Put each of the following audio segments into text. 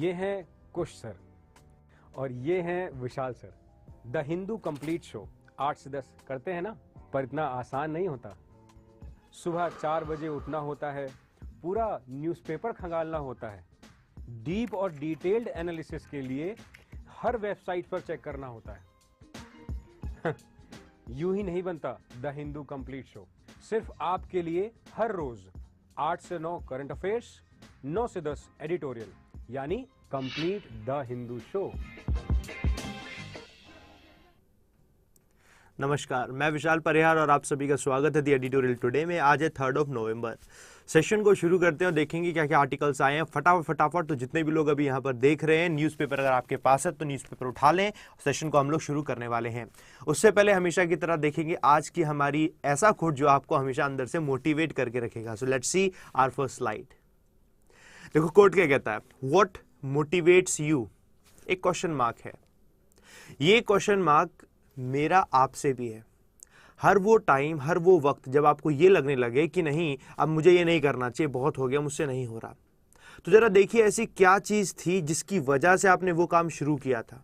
ये हैं कुश सर और ये हैं Vishal sir. The Hindu complete show 8 से 10 करते हैं ना, पर इतना आसान नहीं होता। सुबह 4 बजे उठना होता है, पूरा न्यूज़पेपर खंगालना होता है, डीप और डिटेल्ड एनालिसिस के लिए हर वेबसाइट पर चेक करना होता है। यूं ही नहीं बनता द हिंदू कंप्लीट शो। सिर्फ आपके लिए हर रोज 8 से 9 करंट अफेयर्स, 9 से 10 एडिटोरियल, यानी कंप्लीट द हिंदू शो। नमस्कार, मैं विशाल परिहार और आप सभी का स्वागत है दी एडिटोरियल टुडे में। आज है 3 नवंबर। सेशन को शुरू करते हैं और देखेंगे क्या क्या आर्टिकल्स आए हैं फटाफट। तो जितने भी लोग अभी यहाँ पर देख रहे हैं, न्यूज़पेपर अगर आपके पास है तो न्यूज़पेपर उठा लें। सेशन को हम लोग शुरू करने वाले हैं। उससे पहले हमेशा की तरह देखेंगे आज की हमारी ऐसा कोट जो आपको हमेशा अंदर से मोटिवेट करके रखेगा। So let's see our first slide. देखो कोट क्या कहता है, व्हाट मोटिवेट्स यू। एक क्वेश्चन मार्क है। ये क्वेश्चन मार्क मेरा आपसे भी है। हर वो टाइम, हर वो वक्त जब आपको ये लगने लगे कि नहीं अब मुझे ये नहीं करना चाहिए, बहुत हो गया, मुझसे नहीं हो रहा, तो जरा देखिए ऐसी क्या चीज थी जिसकी वजह से आपने वो काम शुरू किया था।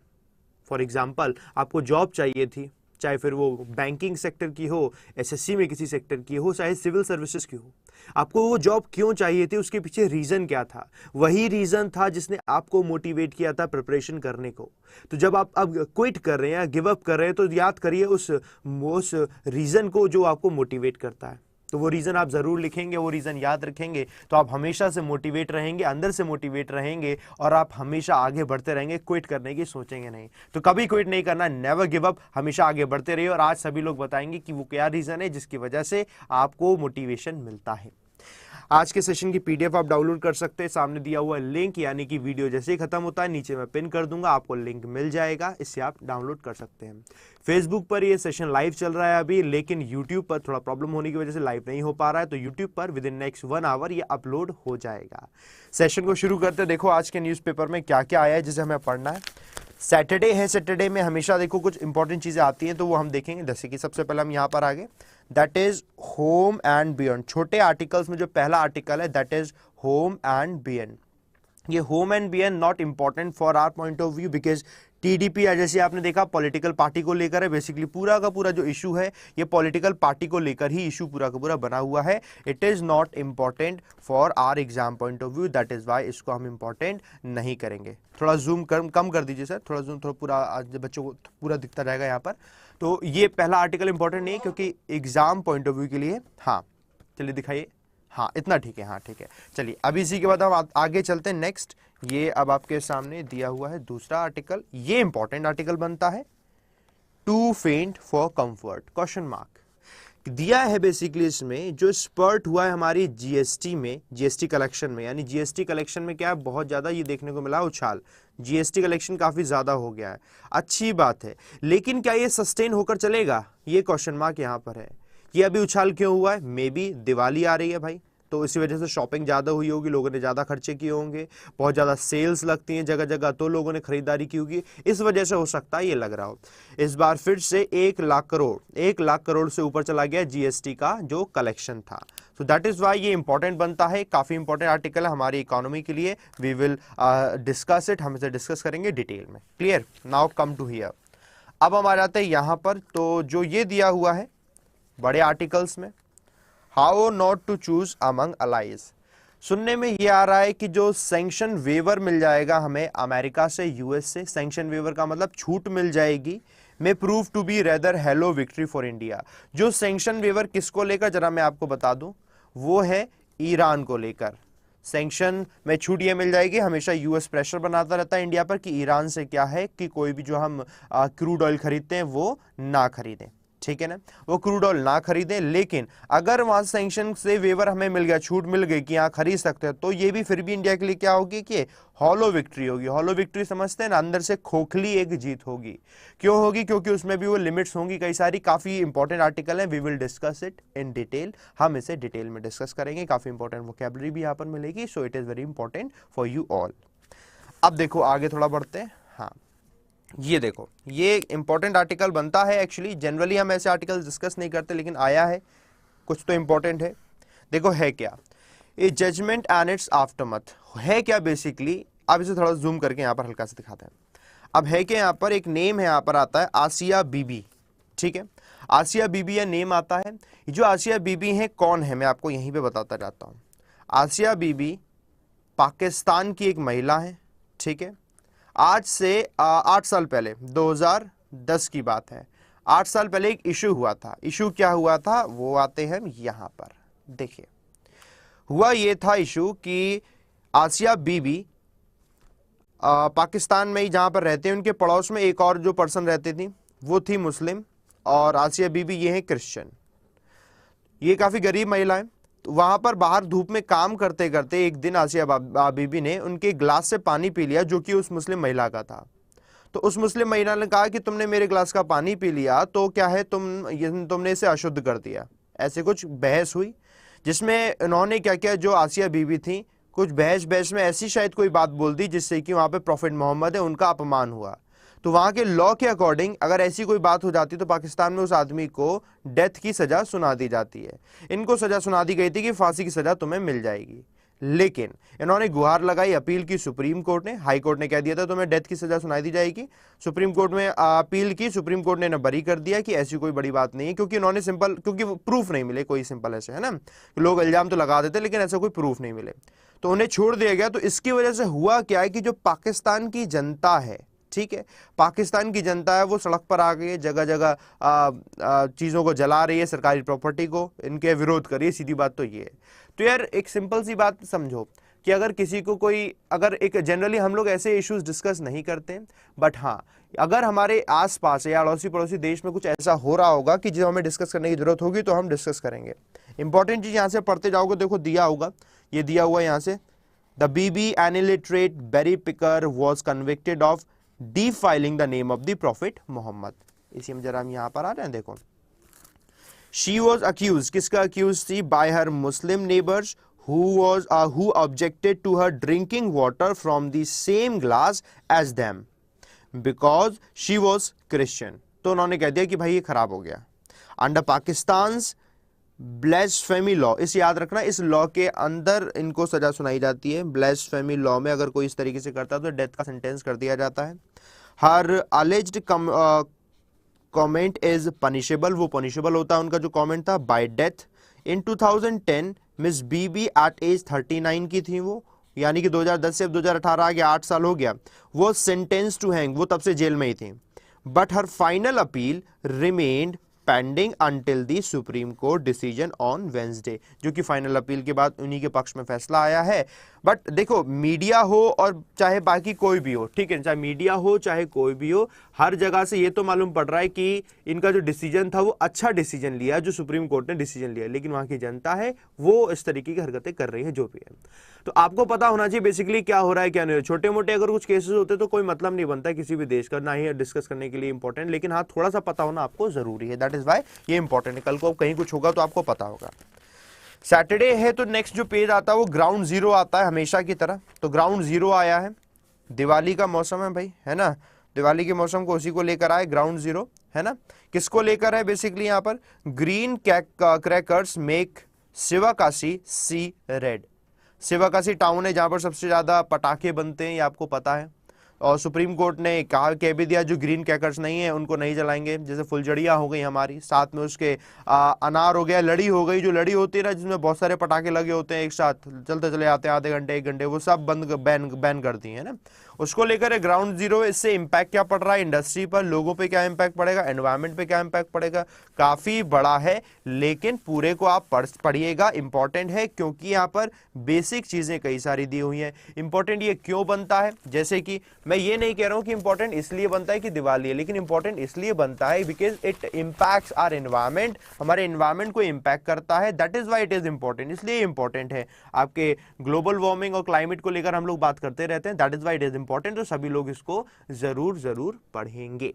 फॉर एग्जाम्पल, आपको जॉब चाहिए थी, चाहे फिर वो बैंकिंग सेक्टर की हो, एसएससी में किसी सेक्टर की हो, चाहे सिविल सर्विसेज की हो। आपको वो जॉब क्यों चाहिए थी, उसके पीछे रीजन क्या था? वही रीजन था जिसने आपको मोटिवेट किया था प्रिपरेशन करने को। तो जब आप अब क्विट कर रहे हैं या गिव अप कर रहे हैं तो याद करिए उस रीजन को जो आपको मोटिवेट करता है। तो वो रीजन आप जरूर लिखेंगे, वो रीजन याद रखेंगे तो आप हमेशा से मोटिवेट रहेंगे, अंदर से मोटिवेट रहेंगे और आप हमेशा आगे बढ़ते रहेंगे। क्विट करने की सोचेंगे नहीं। तो कभी क्विट नहीं करना, नेवर गिव अप, हमेशा आगे बढ़ते रहिए। और आज सभी लोग बताएंगे कि वो क्या रीजन है जिसकी वजह से आपको मोटिवेशन मिलता है। आज के सेशन की पीडीएफ आप डाउनलोड कर सकते हैं, सामने दिया हुआ लिंक, यानी कि वीडियो जैसे ही खत्म होता है नीचे मैं पिन कर दूंगा, आपको लिंक मिल जाएगा, इससे आप डाउनलोड कर सकते हैं। फेसबुक पर ये सेशन लाइव चल रहा है अभी, लेकिन यूट्यूब पर थोड़ा प्रॉब्लम होने की वजह से लाइव नहीं हो पा रहा है। तो यूट्यूब पर विद इन नेक्स्ट 1 आवर ये अपलोड हो जाएगा। सेशन को शुरू करते हैं। देखो आज के न्यूज़पेपर में क्या क्या आया है जिसे हमें पढ़ना है। सैटरडे है, सैटरडे में हमेशा देखो कुछ इंपॉर्टेंट चीजें आती हैं तो वो हम देखेंगे। जैसे कि सबसे पहले हम यहाँ पर आगे, that is home and beyond. छोटे आर्टिकल्स में जो पहला आर्टिकल है that is home and beyond. ये home and beyond not important for our point of view, because TDP जैसे आपने देखा पॉलिटिकल पार्टी को लेकर है। बेसिकली पूरा का पूरा जो इशू है ये पॉलिटिकल पार्टी को लेकर ही इशू पूरा का पूरा बना हुआ है। It is not important for our exam point of view, that is why इसको हम इंपॉर्टेंट नहीं करेंगे। थोड़ा जूम कम कर दीजिए सर, थोड़ा जूम, थोड़ा पूरा आज बच्चों को पूरा दिखता रहेगा यहाँ पर। तो ये पहला आर्टिकल इंपॉर्टेंट नहीं है क्योंकि एग्जाम पॉइंट ऑफ व्यू के लिए। हाँ चलिए दिखाइए, हाँ इतना ठीक है, हाँ ठीक है। चलिए अब इसी के बाद हम आगे चलते हैं। नेक्स्ट ये अब आपके सामने दिया हुआ है दूसरा आर्टिकल। ये इंपॉर्टेंट आर्टिकल बनता है, टू फेंट फॉर कंफर्ट, क्वेश्चन मार्क दिया है। बेसिकली इसमें जो स्पर्ट हुआ है हमारी जीएसटी में, जीएसटी कलेक्शन में, यानी जीएसटी कलेक्शन में क्या है, बहुत ज्यादा ये देखने को मिला उछाल। जीएसटी कलेक्शन काफी ज्यादा हो गया है, अच्छी बात है, लेकिन क्या ये सस्टेन होकर चलेगा, ये क्वेश्चन मार्क यहाँ पर है। ये अभी उछाल क्यों हुआ है? मे बी दिवाली आ रही है भाई, तो इसी वजह से शॉपिंग ज़्यादा हुई होगी, लोगों ने ज़्यादा खर्चे किए होंगे, बहुत ज़्यादा सेल्स लगती हैं जगह जगह, तो लोगों ने खरीदारी की होगी, इस वजह से हो सकता है ये लग रहा हो। इस बार फिर से 1 लाख करोड़ से ऊपर चला गया जीएसटी का जो कलेक्शन था। सो दैट इज वाई ये इंपॉर्टेंट बनता है, काफ़ी इंपॉर्टेंट आर्टिकल है हमारी इकोनॉमी के लिए। वी विल डिस्कस इट, हम इसे डिस्कस करेंगे डिटेल में। Clear? Now come to here. अब हम आ जाते हैं यहाँ पर, तो जो ये दिया हुआ है बड़े आर्टिकल्स में, how not to choose among allies. सुनने में ये आ रहा है कि जो सैंक्शन वेवर मिल जाएगा हमें अमेरिका से, यूएस से, सैंक्शन वेवर का मतलब छूट मिल जाएगी, may prove to be rather hollow victory for India. जो सैंक्शन वेवर किसको लेकर जरा मैं आपको बता दूं, वो है ईरान को लेकर। सैंक्शन में छूट ये मिल जाएगी, हमेशा यूएस प्रेशर बनाता रहता है इंडिया पर कि ईरान से क्या है कि कोई भी जो हम क्रूड ऑयल खरीदते हैं वो ना खरीदें, ठीक है ना, वो क्रूड ऑयल ना खरीदें। लेकिन अगर वहां सैंक्शन से वेवर हमें मिल गया, छूट मिल गई कि यहाँ खरीद सकते हैं, तो ये भी फिर भी इंडिया के लिए क्या होगी कि हॉलो विक्ट्री होगी। हॉलो विक्ट्री समझते हैं ना, अंदर से खोखली एक जीत होगी। क्यों होगी? क्योंकि उसमें भी वो लिमिट्स होंगी कई सारी। काफी इंपॉर्टेंट आर्टिकल है, we will discuss it in detail, हम इसे डिटेल में डिस्कस करेंगे। काफी इंपॉर्टेंट वोकैबुलरी भी यहाँ पर मिलेगी, so it is very important for you all. अब देखो आगे थोड़ा बढ़ते हैं। हाँ ये देखो, ये इंपॉर्टेंट आर्टिकल बनता है। एक्चुअली जनरली हम ऐसे आर्टिकल डिस्कस नहीं करते, लेकिन आया है, कुछ तो इंपॉर्टेंट है। देखो है क्या, ए जजमेंट एंड इट्स आफ्टरमैथ है क्या? बेसिकली आप इसे थोड़ा जूम करके यहाँ पर हल्का से दिखाते हैं। अब है कि यहाँ पर एक नेम है, यहाँ पर आता है आसिया बीबी, ठीक है, आसिया बीबी यह नेम आता है। जो आसिया बीबी है कौन है, मैं आपको यहीं पे बताता जाता हूँ। आसिया बीबी पाकिस्तान की एक महिला है, ठीक है। आज से 8 साल पहले 2010 की बात है, 8 साल पहले एक इशू हुआ था। इशू क्या हुआ था वो आते हैं यहाँ पर, देखिए। हुआ ये था इशू कि आसिया बीबी पाकिस्तान में ही जहाँ पर रहते हैं, उनके पड़ोस में एक और जो पर्सन रहती थी वो थी मुस्लिम, और आसिया बीबी ये है क्रिश्चियन। ये काफ़ी गरीब महिला है। तो वहाँ पर बाहर धूप में काम करते करते एक दिन आसिया बीबी ने उनके गिलास से पानी पी लिया जो कि उस मुस्लिम महिला का था। तो उस मुस्लिम महिला ने कहा कि तुमने मेरे गिलास का पानी पी लिया तो क्या है, तुमने इसे अशुद्ध कर दिया। ऐसे कुछ बहस हुई जिसमें उन्होंने क्या किया, जो आसिया बीबी थी कुछ बहस में ऐसी शायद कोई बात बोल दी जिससे कि वहाँ पे प्रॉफिट मोहम्मद है उनका अपमान हुआ। तो वहाँ के लॉ के अकॉर्डिंग अगर ऐसी कोई बात हो जाती तो पाकिस्तान में उस आदमी को डेथ की सज़ा सुना दी जाती है। इनको सज़ा सुना दी गई थी कि फांसी की सज़ा तुम्हें मिल जाएगी, लेकिन इन्होंने गुहार लगाई, अपील की सुप्रीम कोर्ट ने। हाई कोर्ट ने कह दिया था तुम्हें डेथ की सज़ा सुनाई दी जाएगी। सुप्रीम कोर्ट में अपील की, सुप्रीम कोर्ट ने बरी कर दिया कि ऐसी कोई बड़ी बात नहीं है, क्योंकि इन्होंने क्योंकि प्रूफ नहीं मिले कोई, सिंपल ऐसे है ना, लोग इल्जाम तो लगा देते लेकिन ऐसा कोई प्रूफ नहीं मिले, तो उन्हें छोड़ दिया गया। तो इसकी वजह से हुआ क्या है कि जो पाकिस्तान की जनता है, ठीक है, पाकिस्तान की जनता है वो सड़क पर आ गई है, जगह जगह चीज़ों को जला रही है, सरकारी प्रॉपर्टी को इनके विरोध कर रही है। सीधी बात तो ये है। तो यार एक सिंपल सी बात समझो कि अगर किसी को कोई, अगर एक जनरली हम लोग ऐसे इश्यूज डिस्कस नहीं करते, बट हाँ अगर हमारे आसपास या अड़ोसी पड़ोसी देश में कुछ ऐसा हो रहा होगा कि जो हमें डिस्कस करने की जरूरत होगी तो हम डिस्कस करेंगे। इंपॉर्टेंट चीज़ यहाँ से पढ़ते जाओगे, देखो दिया होगा, ये दिया हुआ यहाँ से, the Bibi an illiterate berry picker was convicted of defiling the name of the prophet Muhammad. इसी में जरा हम यहां पर आ रहे हैं, देखो। She was accused, किसका accused थी? by her Muslim neighbors who objected to her drinking water from the same glass as them because she was Christian। तो उन्होंने कह दिया कि भाई ये खराब हो गया। Under Pakistan's ब्लेस्फेमी लॉ, इस याद रखना, इस लॉ के अंदर इनको सजा सुनाई जाती है। ब्लेस्फेमी लॉ में अगर कोई इस तरीके से करता है तो डेथ का सेंटेंस कर दिया जाता है। हर अलेज्ड कमेंट इज पनिशेबल, वो पनिशेबल होता है उनका जो कमेंट था, by death. In 2010 Miss Bibi at age 39 की थी वो, यानी कि 2010 से अब 2018 आ गया, 8 साल हो गया, वो सेंटेंस टू हैंग, वो तब से जेल में ही थी। But her final appeal remained pending until the supreme court decision on Wednesday, जो कि फाइनल अपील के बाद उन्हीं के पक्ष में फैसला आया है। बट देखो मीडिया हो और चाहे बाकी कोई भी हो, ठीक है, चाहे मीडिया हो चाहे कोई भी हो, हर जगह से ये तो मालूम पड़ रहा है कि इनका जो डिसीजन था वो अच्छा डिसीजन लिया, जो सुप्रीम कोर्ट ने डिसीजन लिया, लेकिन वहां की जनता है वो इस तरीके की हरकतें कर रही है जो भी है। तो आपको पता होना चाहिए बेसिकली क्या हो रहा है क्या नहीं हो रहा। छोटे मोटे अगर कुछ केसेस होते तो कोई मतलब नहीं बनता किसी भी देश का, ना ही डिस्कस करने के लिए इंपॉर्टेंट, लेकिन हाँ थोड़ा सा पता होना आपको जरूरी है, दैट इज वाई ये इंपॉर्टेंट है। कल को कहीं कुछ होगा तो आपको पता होगा। सैटरडे है तो नेक्स्ट जो पेज आता है वो ग्राउंड जीरो आता है हमेशा की तरह। तो ग्राउंड जीरो आया है, दिवाली का मौसम है भाई, है ना, दिवाली के मौसम को उसी को लेकर आए ग्राउंड जीरो, है ना। किसको लेकर है बेसिकली यहाँ पर, ग्रीन क्रैकर्स मेक शिवकाशी सी रेड। शिवकाशी टाउन है जहां पर सबसे ज्यादा पटाखे बनते हैं, ये आपको पता है। और सुप्रीम कोर्ट ने कह भी दिया जो ग्रीन क्रैकर्स नहीं है उनको नहीं जलाएंगे, जैसे फुलझड़िया हो गई हमारी, साथ में उसके अनार हो गया, लड़ी हो गई, जो लड़ी होती है ना जिसमें बहुत सारे पटाखे लगे होते हैं एक साथ चलते चले आते हैं आधे घंटे 1 घंटे, वो सब बैन कर दी है ना, उसको लेकर ग्राउंड जीरो। इससे इम्पैक्ट क्या पड़ रहा है इंडस्ट्री पर, लोगों पे क्या इम्पैक्ट पड़ेगा, एनवायरमेंट पे क्या इम्पैक्ट पड़ेगा, काफी बड़ा है, लेकिन पूरे को आप पढ़िएगा, इंपॉर्टेंट है क्योंकि यहाँ पर बेसिक चीजें कई सारी दी हुई हैं। इंपॉर्टेंट ये क्यों बनता है, जैसे कि मैं ये नहीं कह रहा हूं कि इंपॉर्टेंट इसलिए बनता है कि दिवाली है, लेकिन इंपॉर्टेंट इसलिए बनता है because it impacts our environment, हमारे एनवायरमेंट को इंपैक्ट करता है, that is why it is important, इसलिए इंपॉर्टेंट है। आपके ग्लोबल वार्मिंग और क्लाइमेट को लेकर हम लोग बात करते रहते हैं, that is why it is important. तो सभी लोग इसको जरूर पढ़ेंगे।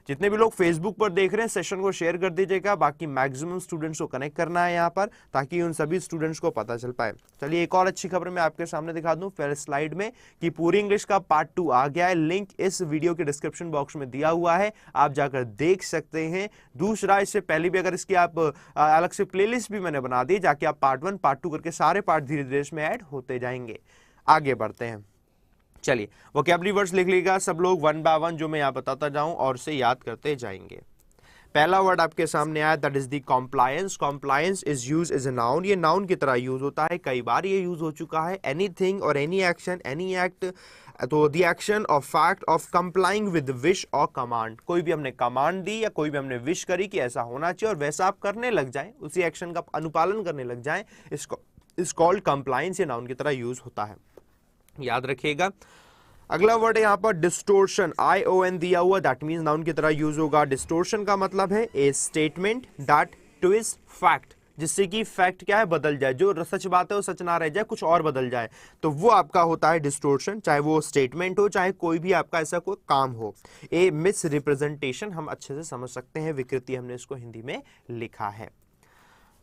जितने भी लोग फेसबुक पर देख रहे हैं सेशन को शेयर कर दीजिएगा, बाकी मैक्सिमम स्टूडेंट्स को कनेक्ट करना है यहाँ पर ताकि उन सभी स्टूडेंट्स को पता चल पाए। चलिए एक और अच्छी खबर मैं आपके सामने दिखा दूं फर्स्ट स्लाइड में कि पूरी इंग्लिश का पार्ट 2 आ गया है, लिंक इस वीडियो के डिस्क्रिप्शन बॉक्स में दिया हुआ है, आप जाकर देख सकते हैं। दूसरा, इससे पहले भी अगर इसकी आप अलग से प्लेलिस्ट भी मैंने बना दी, जाके आप पार्ट 1 पार्ट 2 करके सारे पार्ट धीरे धीरे इसमें ऐड होते जाएंगे। आगे बढ़ते हैं। चलिए वोकैबुलरी वर्ड्स लिख लीजिएगा सब लोग वन बाय वन, जो मैं यहाँ बताता जाऊं और उसे याद करते जाएंगे। पहला वर्ड आपके सामने आया, that is the compliance. Compliance is use as a noun, ये नाउन की तरह यूज होता है, कई बार ये यूज हो चुका है। एनीथिंग और एनी एक्शन, एनी एक्ट, तो the action of fact of complying with wish और कमांड, कोई भी हमने कमांड दी या कोई भी हमने विश करी कि ऐसा होना चाहिए और वैसा आप करने लग जाएं, उसी एक्शन का अनुपालन करने लग जाएं, इसको इज कॉल्ड कंप्लायंस, ये नाउन की तरह यूज होता है, याद रखिएगा। अगला वर्ड है यहाँ पर डिस्टोर्शन, ION दिया हुआ, दैट मींस नाउन की तरह यूज होगा। डिस्टोर्शन का मतलब है ए स्टेटमेंट दैट ट्विस्ट फैक्ट, जिससे कि फैक्ट क्या है, बदल जाए, जो सच बात है वो सच ना रह जाए, कुछ और बदल जाए, तो वो आपका होता है डिस्टोर्शन, चाहे वो स्टेटमेंट हो चाहे कोई भी आपका ऐसा कोई काम हो। ए मिस रिप्रेजेंटेशन हम अच्छे से समझ सकते हैं, विकृति हमने इसको हिंदी में लिखा है।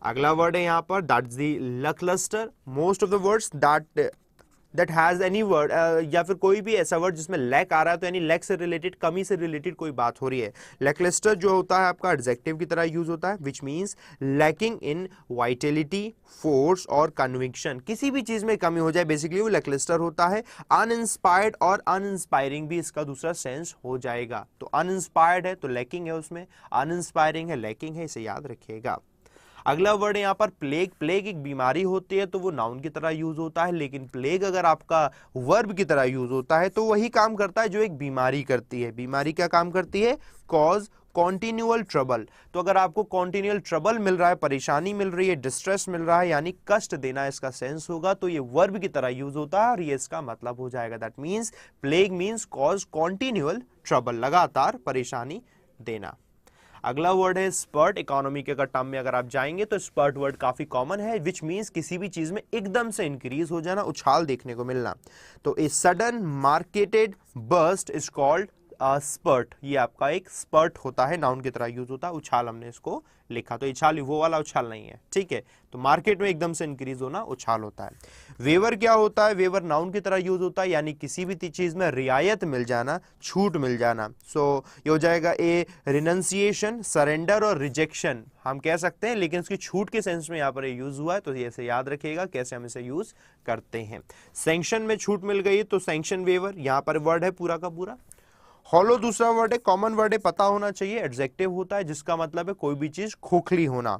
अगला वर्ड है यहाँ पर, that is the lacklustre. Most of the words that has any word, या फिर कोई भी ऐसा वर्ड जिसमें लैक आ रहा है, तो यानी लैक से रिलेटेड, कमी से रिलेटेड कोई बात हो रही है। लैकलस्टर जो होता है आपका एडजेक्टिव की तरह यूज होता है, which means lacking in Vitality, force और कन्विक्शन, किसी भी चीज में कमी हो जाए बेसिकली वो लैकलस्टर होता है। अनइंस्पायर्ड और अनइंस्पायरिंग भी इसका दूसरा सेंस हो जाएगा, तो अनइंस्पायर्ड है तो लैकिंग है उसमें, अनइंस्पायरिंग है लैकिंग है, इसे याद रखिएगा। अगला वर्ड है यहाँ पर प्लेग। प्लेग एक बीमारी होती है तो वो नाउन की तरह यूज होता है, लेकिन प्लेग अगर आपका वर्ब की तरह यूज होता है तो वही काम करता है जो एक बीमारी करती है। बीमारी क्या काम करती है, कॉज कॉन्टिन्यूअल ट्रबल, तो अगर आपको कॉन्टिन्यूअल ट्रबल मिल रहा है, परेशानी मिल रही है, डिस्ट्रेस मिल रहा है, यानी कष्ट देना इसका सेंस होगा, तो ये वर्ब की तरह यूज होता है और ये इसका मतलब हो जाएगा। That means plague means cause continual trouble, लगातार परेशानी देना। अगला वर्ड है स्पर्ट। इकोनॉमी के टर्म में अगर आप जाएंगे तो स्पर्ट वर्ड काफी कॉमन है, विच मींस किसी भी चीज में एकदम से इंक्रीज हो जाना, उछाल देखने को मिलना। तो a sudden marked burst is called spurt, ये आपका एक स्पर्ट होता है, नाउन की तरह यूज होता है। उछाल हमने इसको लिखा, तो उछाल वो वाला उछाल नहीं है, ठीक है। तो मार्केट में एकदम से इंक्रीज होना उछाल होता है। वेवर क्या होता है, वेवर नाउन की तरह यूज होता है, यानी किसी भी चीज में रियायत मिल जाना, छूट मिल जाना। सो ये हो जाएगा ए रिनंसिएशन, सरेंडर और रिजेक्शन हम कह सकते हैं, लेकिन उसकी छूट के सेंस में यहाँ पर यूज हुआ है, तो ये याद रखिएगा कैसे हम इसे यूज करते हैं। सैंक्शन में छूट मिल गई तो सैंक्शन वेवर, यहाँ पर वर्ड है पूरा का पूरा। हॉलो दूसरा वर्ड है, कॉमन वर्ड है, पता होना चाहिए, एडजेक्टिव होता है जिसका मतलब है कोई भी चीज खोखली होना।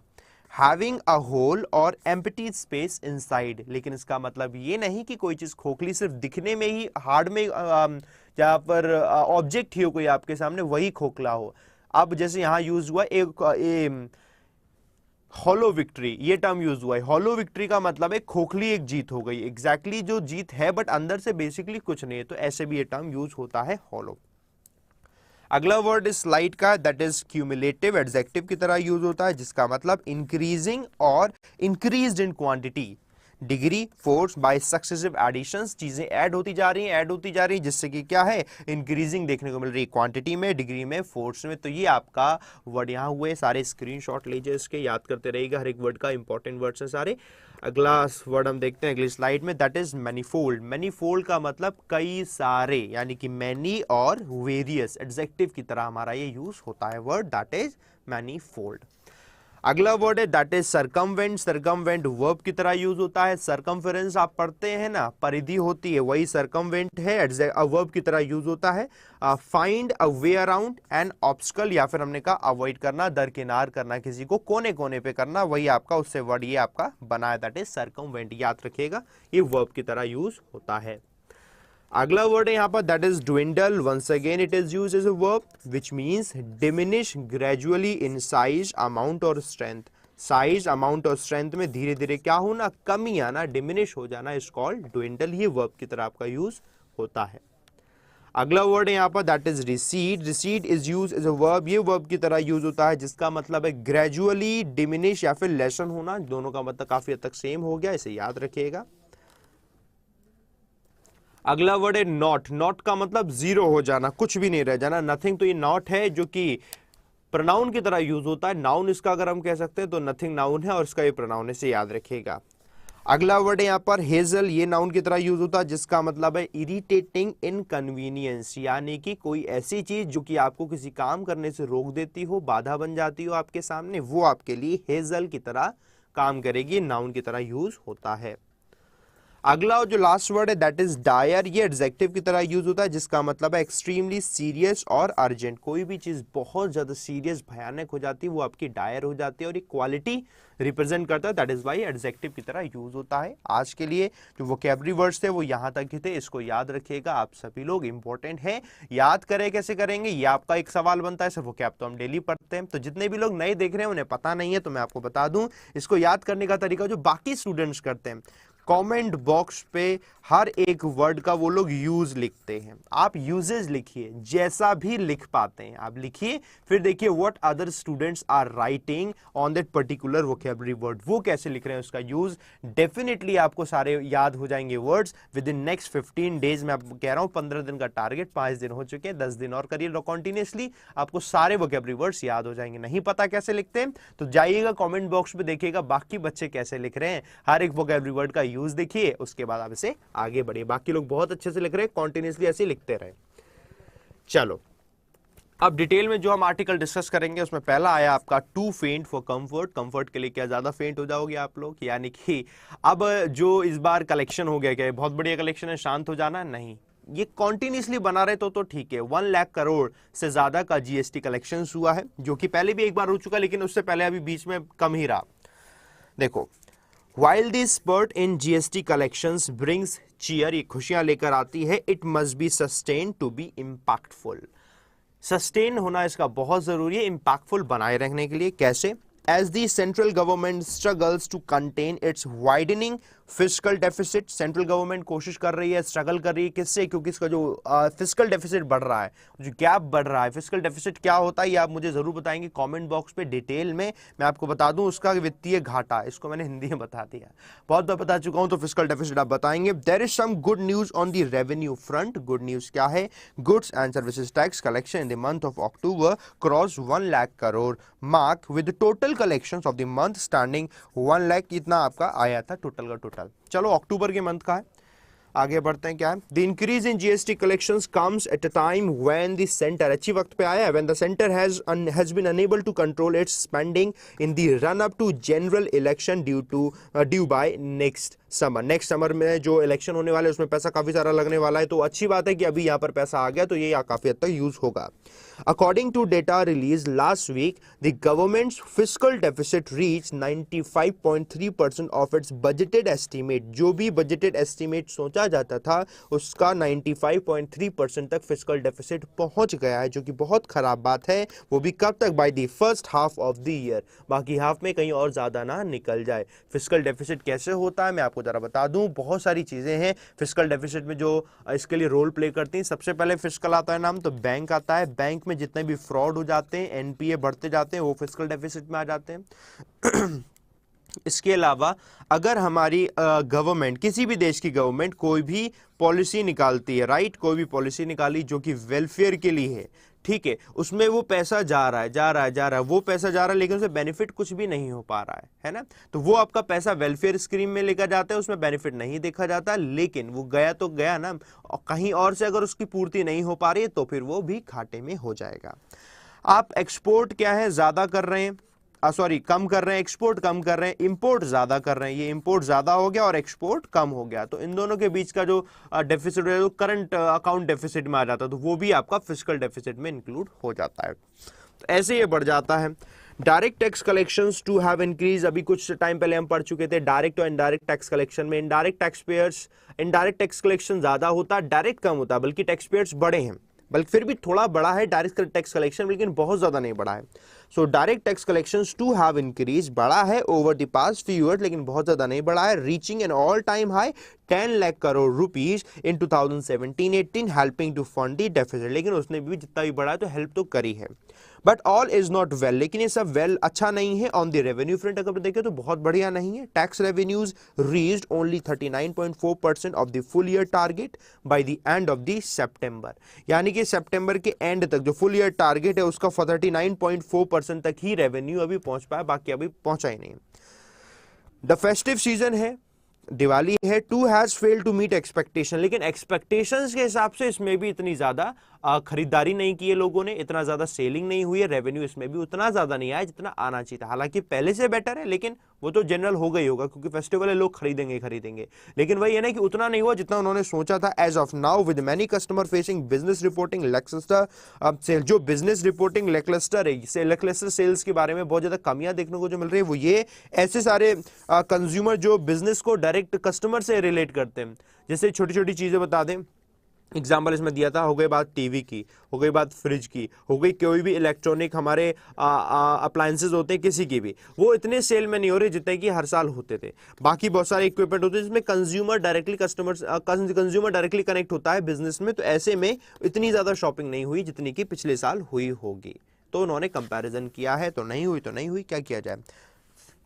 हैविंग अ होल और एम्प्टी स्पेस इनसाइड, लेकिन इसका मतलब ये नहीं कि कोई चीज खोखली सिर्फ दिखने में ही, हार्ड में जहां पर ऑब्जेक्ट ही हो कोई आपके सामने वही खोखला हो। अब जैसे यहां यूज हुआ एक हॉलो विक्ट्री, ये टर्म यूज हुआ है। हॉलो विक्ट्री का मतलब है खोखली एक जीत हो गई, एग्जैक्टली जो जीत है बट अंदर से बेसिकली कुछ नहीं है, तो ऐसे भी ये टर्म यूज होता है हॉलो। अगला वर्ड इज स्लाइड का, दैट इज क्यूमुलेटिव, एडजेक्टिव की तरह यूज होता है, जिसका मतलब इंक्रीजिंग और increased in quantity, degree, force by successive additions, चीजें ऐड होती जा रही हैं, जिससे कि क्या है, इंक्रीजिंग देखने को मिल रही है क्वांटिटी में, डिग्री में, फोर्स में। तो ये आपका वर्ड यहाँ हुए, सारे स्क्रीनशॉट लीजिए इसके, याद करते रहिएगा, हर एक वर्ड का इंपॉर्टेंट वर्ड्स हैं सारे। अगला वर्ड हम देखते हैं अगली स्लाइड में, दैट इज मैनीफोल्ड। मैनीफोल्ड का मतलब कई सारे, यानी कि मैनी और वेरियस, एडजेक्टिव की तरह हमारा ये यूज होता है वर्ड, दैट इज मैनीफोल्ड। अगला वर्ड है that is circumvent. Circumvent verb की तरह यूज होता है। सरकमफेरेंस आप पढ़ते हैं ना, परिधि होती है, वही सरकमवेंट है, वर्ब की तरह यूज होता है। Find a way around an obstacle, या फिर हमने कहा अवॉइड करना, दरकिनार करना, किसी को कोने कोने पे करना, वही आपका उससे वर्ड ये आपका बना है, दैट इज सरकमवेंट, याद रखिएगा ये वर्ब की तरह यूज होता है। अगला वर्ड है यहाँ पर, that is dwindle. Once again it is used as a verb which means diminish gradually in size, amount और स्ट्रेंथ। साइज, अमाउंट और स्ट्रेंथ में धीरे धीरे क्या होना, कमी आना, डिमिनिश हो जाना, इज कॉल्ड ड्विंडल, ये वर्ब की तरह आपका यूज होता है। अगला वर्ड है यहाँ पर, that is recede. Recede is used as a verb, ये वर्ब की तरह यूज होता है, जिसका मतलब है ग्रेजुअली डिमिनिश या फिर लेसन होना, दोनों का मतलब काफी हद तक सेम हो गया, इसे याद रखिएगा। अगला वर्ड है नॉट। नॉट का मतलब जीरो हो जाना, कुछ भी नहीं रह जाना, नथिंग, तो ये नॉट है जो कि प्रोनाउन की तरह यूज होता है। नाउन इसका अगर हम कह सकते हैं तो नथिंग नाउन है और इसका ये प्रोनाउन है, इसे याद रखिएगा। अगला वर्ड है यहाँ पर हेजल, ये नाउन की तरह यूज होता है, जिसका मतलब है इरिटेटिंग इनकन्वीनियंस, यानी कि कोई ऐसी चीज जो कि आपको किसी काम करने से रोक देती हो, बाधा बन जाती हो आपके सामने, वो आपके लिए हेजल की तरह काम करेगी, नाउन की तरह यूज होता है। अगला जो लास्ट वर्ड है दैट इज डायर, ये एडजेक्टिव की तरह यूज होता है जिसका मतलब है एक्सट्रीमली सीरियस और अर्जेंट। कोई भी चीज बहुत ज्यादा सीरियस भयानक हो जाती है वो आपकी डायर हो जाती है और ये क्वालिटी रिप्रेजेंट करता है, दैट इज वाई एडजेक्टिव की तरह यूज होता है। आज के लिए जो वोकैबुलरी वर्ड्स थे वो यहां तक ही थे, इसको याद रखिएगा आप सभी लोग, इंपॉर्टेंट है। याद करें कैसे करेंगे ये आपका एक सवाल बनता है, सिर्फ वोकैब तो हम डेली पढ़ते हैं, तो जितने भी लोग नए देख रहे हैं उन्हें पता नहीं है तो मैं आपको बता दूं, इसको याद करने का तरीका जो बाकी स्टूडेंट्स करते हैं, कमेंट बॉक्स पे हर एक वर्ड का वो लोग यूज लिखते हैं, आप यूजेज लिखिए, जैसा भी लिख पाते हैं आप लिखिए, फिर देखिए what other students are writing on that particular vocabulary word, वो कैसे लिख रहे हैं उसका यूज। डेफिनेटली आपको सारे याद हो जाएंगे words with in next 15 days. मैं आपको कह रहा हूं 15 दिन का टारगेट, 5 दिन हो चुके हैं, 10 दिन और करिए कॉन्टिन्यूसली, आपको सारे वोकैबुलरी वर्ड्स याद हो जाएंगे। नहीं पता कैसे लिखते हैं तो जाइएगा कमेंट बॉक्स में देखिएगा बाकी बच्चे कैसे लिख रहे हैं, हर एक वोकैबुलरी वर्ड का यूज देखिए, उसके बाद आप इसे आगे बढ़िए। बाकी लोग बहुत अच्छे से लिख रहे हैं, कॉन्टिन्यूसली ऐसे लिखते रहे। चलो अब डिटेल में जो हम आर्टिकल डिस्कस करेंगे उसमें पहला आया आपका टू फेंट फॉर कंफर्ट। कंफर्ट के लिए क्या ज्यादा फेंट हो जाओगे आप लोग, यानी कि अब जो इस बार कलेक्शन हो गया, क्या बहुत बढ़िया कलेक्शन है, शांत हो जाना नहीं, ये कॉन्टिन्यूसली बना रहे तो ठीक है। 1 लाख करोड़ से ज्यादा का जीएसटी कलेक्शन हुआ है, जो कि पहले भी एक बार हो चुका, लेकिन उससे पहले अभी बीच में कम ही रहा। देखो, While this spurt in GST collections brings cheer, ये खुशियां लेकर आती है, it must be sustained to be impactful. Sustain होना इसका बहुत जरूरी है इंपैक्टफुल बनाए रखने के लिए। कैसे? As the central government struggles to contain its widening fiscal deficit, central government कोशिश कर रही है, स्ट्रगल कर रही है, किससे? क्योंकि इसका जो फिस्कल डेफिसिट बढ़ रहा है, जो गैप बढ़ रहा है। फिस्कल डेफिसिट क्या होता है ये आप मुझे जरूर बताएंगे कमेंट बॉक्स पे डिटेल में, मैं आपको बता दूं उसका वित्तीय घाटा, इसको मैंने हिंदी में बता दिया, बहुत बार बता चुका हूं, तो फिस्कल डेफिसिट आप बताएंगे। There is some good news on the revenue front. Good news क्या है? Goods and services tax collection in the month of October cross 1 lakh crore mark with total collections of the month standing 1 lakh, इतना आपका आया था total का total. चलो अक्टूबर के month का है, आगे बढ़ते हैं। क्या है? The increase in GST collections comes at a time when the centre, अच्छी वक्त पे आया है, when the centre has been unable to control its spending in the run up to general election due by next summer. Next summer में जो election होने वाले उसमें पैसा काफी सारा लगने वाला है, तो अच्छी बात है कि अभी यहाँ पर पैसा आ गया, तो ये काफी हद तक यूज होगा। According to data released last week, the government's fiscal deficit reached 95.3% of its budgeted estimate. जो भी budgeted estimate सोचा जाता था उसका 95.3% तक fiscal deficit पहुंच गया है, जो कि बहुत खराब बात है। वो भी कब तक? By the first half of the year, बाकी हाफ में कहीं और ज्यादा ना निकल जाए। fiscal deficit कैसे होता है मैं आपको जरा बता दूं, बहुत सारी चीजें हैं fiscal deficit में जो इसके लिए रोल प्ले करती हैं। सबसे पहले fiscal आता है नाम, तो बैंक आता है, बैंक में जितने भी फ्रॉड हो जाते हैं, एनपीए बढ़ते जाते हैं, वो फिस्कल डेफिसिट में आ जाते हैं। इसके अलावा अगर हमारी गवर्नमेंट, किसी भी देश की गवर्नमेंट कोई भी पॉलिसी निकालती है, राइट, कोई भी पॉलिसी निकाली जो कि वेलफेयर के लिए है, ठीक है, उसमें वो पैसा जा रहा है, वो पैसा जा रहा है, लेकिन उसे बेनिफिट कुछ भी नहीं हो पा रहा है ना, तो वो आपका पैसा वेलफेयर स्कीम में लेकर जाता है, उसमें बेनिफिट नहीं देखा जाता, लेकिन वो गया तो गया ना, और कहीं और से अगर उसकी पूर्ति नहीं हो पा रही है तो फिर वो भी घाटे में हो जाएगा। आप एक्सपोर्ट क्या है ज्यादा कर रहे हैं, कम कर रहे हैं, एक्सपोर्ट कम कर रहे हैं, इंपोर्ट ज्यादा कर रहे हैं, ये इंपोर्ट ज्यादा हो गया और एक्सपोर्ट कम हो गया, तो इन दोनों के बीच का जो डेफिसिट है वो करंट अकाउंट डेफिसिट में आ जाता है, तो वो भी आपका फिस्कल डेफिसिट में इंक्लूड हो जाता है। तो ऐसे ये बढ़ जाता है। Direct tax collections to have increase, अभी कुछ टाइम पहले हम पढ़ चुके थे डायरेक्ट और इनडायरेक्ट टैक्स कलेक्शन में। Indirect tax payers, indirect tax collection ज्यादा होता, डायरेक्ट कम होता, बल्कि टैक्स पेयर्स बड़े हैं, बल्कि फिर भी थोड़ा बड़ा है डायरेक्ट टैक्स कलेक्शन, लेकिन बहुत ज्यादा नहीं बढ़ा है। So direct tax collections to have increase, बढ़ा है over the past few years, लेकिन बहुत ज्यादा नहीं बढ़ा है, reaching an all time high 10 lakh crore rupees in 2017-18, helping to fund the deficit, लेकिन उसने भी जितना भी बढ़ा है तो हेल्प तो करी है। But all is not well, लेकिन ये सब वेल अच्छा नहीं है। ऑन द रेवेन्यू फ्रंट अगर देखें तो बहुत बढ़िया नहीं है। Tax revenues reached only 39.4% of the full year target by the end of the September, यानी कि सितंबर के एंड तक जो फुल ईयर टारगेट है उसका 39.4% तक ही रेवेन्यू अभी पहुंच पाया, बाकी अभी पहुंचा ही नहीं। द फेस्टिव सीजन है, दिवाली है, to has failed to meet expectation, लेकिन एक्सपेक्टेशंस के हिसाब से इसमें भी इतनी ज्यादा खरीदारी नहीं की है लोगों ने, इतना ज्यादा सेलिंग नहीं हुई है, रेवेन्यू इसमें भी उतना ज्यादा नहीं आया जितना आना चाहिए था। हालांकि पहले से बेटर है, लेकिन वो तो जनरल हो गई होगा क्योंकि फेस्टिवल है, लोग खरीदेंगे, लेकिन वही है ना कि उतना नहीं हुआ जितना उन्होंने सोचा था। As of now with many customer facing business reporting lacklustre sale, जो बिजनेस रिपोर्टिंग लैकलस्टर है, लैकलस्टर सेल्स के बारे में बहुत ज्यादा कमियां देखने को जो मिल रही है वो ये ऐसे सारे कंज्यूमर जो बिजनेस को डायरेक्ट कस्टमर से रिलेट करते हैं, जैसे छोटी छोटी चीजें बता दें, एग्जाम्पल इसमें दिया था, हो गई बात टीवी की, हो गई बात फ्रिज की, हो गई कोई भी इलेक्ट्रॉनिक हमारे अप्लायंसेज होते हैं किसी की भी, वो इतने सेल में नहीं हो रहे जितने कि हर साल होते थे। बाकी बहुत सारे इक्विपमेंट होते हैं जिसमें कंज्यूमर डायरेक्टली कनेक्ट होता है बिजनेस में, तो ऐसे में इतनी ज्यादा शॉपिंग नहीं हुई जितनी कि पिछले साल हुई होगी। तो उन्होंने कंपैरिजन किया है, तो नहीं हुई, क्या किया जाए,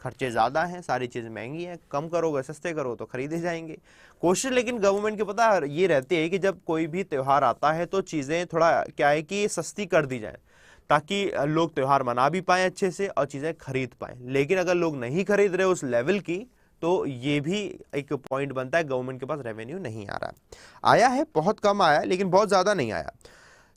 खर्चे ज्यादा हैं, सारी चीजें महंगी हैं, कम करोगे सस्ते करो तो खरीदे जाएंगे। कोशिश लेकिन गवर्नमेंट की पता ये रहती है कि जब कोई भी त्योहार आता है तो चीजें थोड़ा क्या है कि सस्ती कर दी जाए ताकि लोग त्योहार मना भी पाए अच्छे से और चीजें खरीद पाए। लेकिन अगर लोग नहीं खरीद रहे उस लेवल की, तो ये भी एक पॉइंट बनता है, गवर्नमेंट के पास रेवेन्यू नहीं आ रहा। आया है, बहुत कम आया, लेकिन बहुत ज्यादा नहीं आया।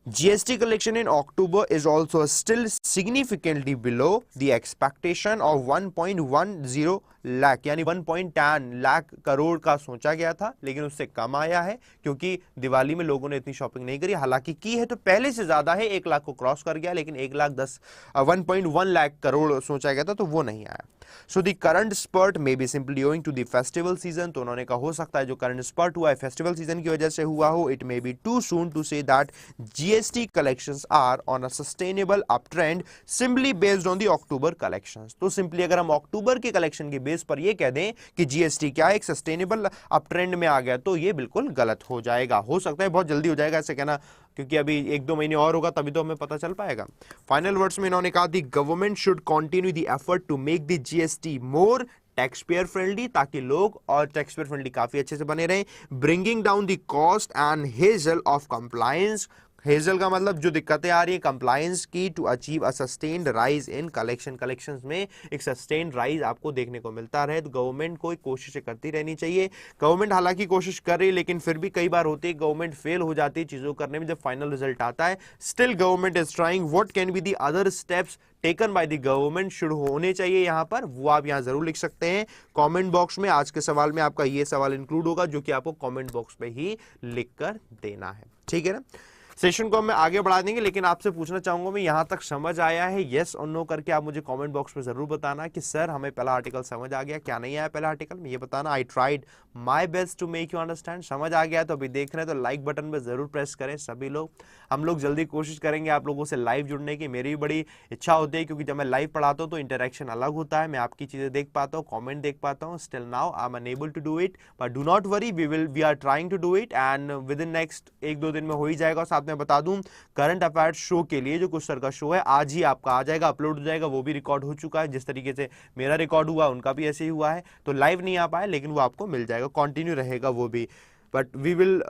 GST collection in October is also still significantly below the expectation of 1.10 lakh यानी 1.10 लाख करोड़ का सोचा गया था, लेकिन उससे कम आया है क्योंकि दिवाली में लोगों ने इतनी शॉपिंग नहीं करी। हालांकि की है तो पहले से ज्यादा है, 1 लाख को क्रॉस कर गया, लेकिन 1.1 लाख करोड़ सोचा गया था तो वो नहीं आया। So the current spurt may be simply owing to the festival season, तो उन्होंने कहा हो सकता है जो करंट स्पर्ट हुआ है फेस्टिवल सीजन की वजह से हुआ हो। It may be too soon to say that GST collections are on a sustainable uptrend simply based on the October collections। तो सिंपली अगर हम अक्टूबर के कलेक्शन के बेस पर ये कह दें कि GST क्या है एक सस्टेनेबल अपट्रेंड में आ गया, तो ये बिल्कुल गलत हो जाएगा। हो सकता है बहुत जल्दी हो जाएगा ऐसे कहना, क्योंकि अभी 1-2 महीने और होगा तभी तो हमें पता चल पाएगा। फाइनल वर्ड्स में इन्होंने कहा the government should continue the effort to make the GST more tax payer friendly, ताकि लोग और टैक्स पेयर फ्रेंडली काफी अच्छे से बने रहें। Bringing down the cost and hassle of compliance, hassle का मतलब जो दिक्कतें आ रही है कंप्लायंस की, to achieve a sustained rise in collections में एक सस्टेन्ड राइज आपको देखने को मिलता रहे। तो गवर्नमेंट को कोशिशें करती रहनी चाहिए। गवर्नमेंट हालांकि कोशिश कर रही है, लेकिन फिर भी कई बार होती है गवर्नमेंट फेल हो जाती है चीजों करने में, जब फाइनल रिजल्ट आता है। Still government is trying, what can be the other steps taken by the government should होने चाहिए यहाँ पर, वो आप यहाँ जरूर लिख सकते हैं कमेंट बॉक्स में। आज के सवाल में आपका ये सवाल इंक्लूड होगा जो कि आपको कमेंट बॉक्स में ही लिख कर देना है, ठीक है ना। सेशन को हम आगे बढ़ा देंगे, लेकिन आपसे पूछना चाहूंगा मैं, यहां तक समझ आया है? यस और नो करके आप मुझे कमेंट बॉक्स में जरूर बताना कि सर हमें पहला आर्टिकल समझ आ गया, क्या नहीं आया पहला आर्टिकल में, ये बताना। I tried my best to make you understand. समझ आ गया तो अभी देख रहे हैं तो लाइक बटन पे जरूर प्रेस करें सभी लोग। हम लोग जल्दी कोशिश करेंगे आप लोगों से लाइव जुड़ने की, मेरी भी बड़ी इच्छा होती है क्योंकि जब मैं लाइव पढ़ाता हूँ तो इंटरेक्शन अलग होता है, मैं आपकी चीजें देख पाता हूँ, कॉमेंट देख पाता हूँ। Still now I am unable to do it, but do not worry, we are trying to do it and within next 1-2 दिन में हो ही जाएगा। साथ में बता दूं करंट अफेयर्स शो के लिए जो कुछ सर का शो है आज ही आपका आ जाएगा, अपलोड हो जाएगा, वो भी रिकॉर्ड हो चुका है। जिस तरीके से मेरा रिकॉर्ड हुआ उनका भी ऐसे ही हुआ है, तो लाइव नहीं आ पाए लेकिन वो आपको मिल जाएगा, कंटिन्यू रहेगा वो भी, but we will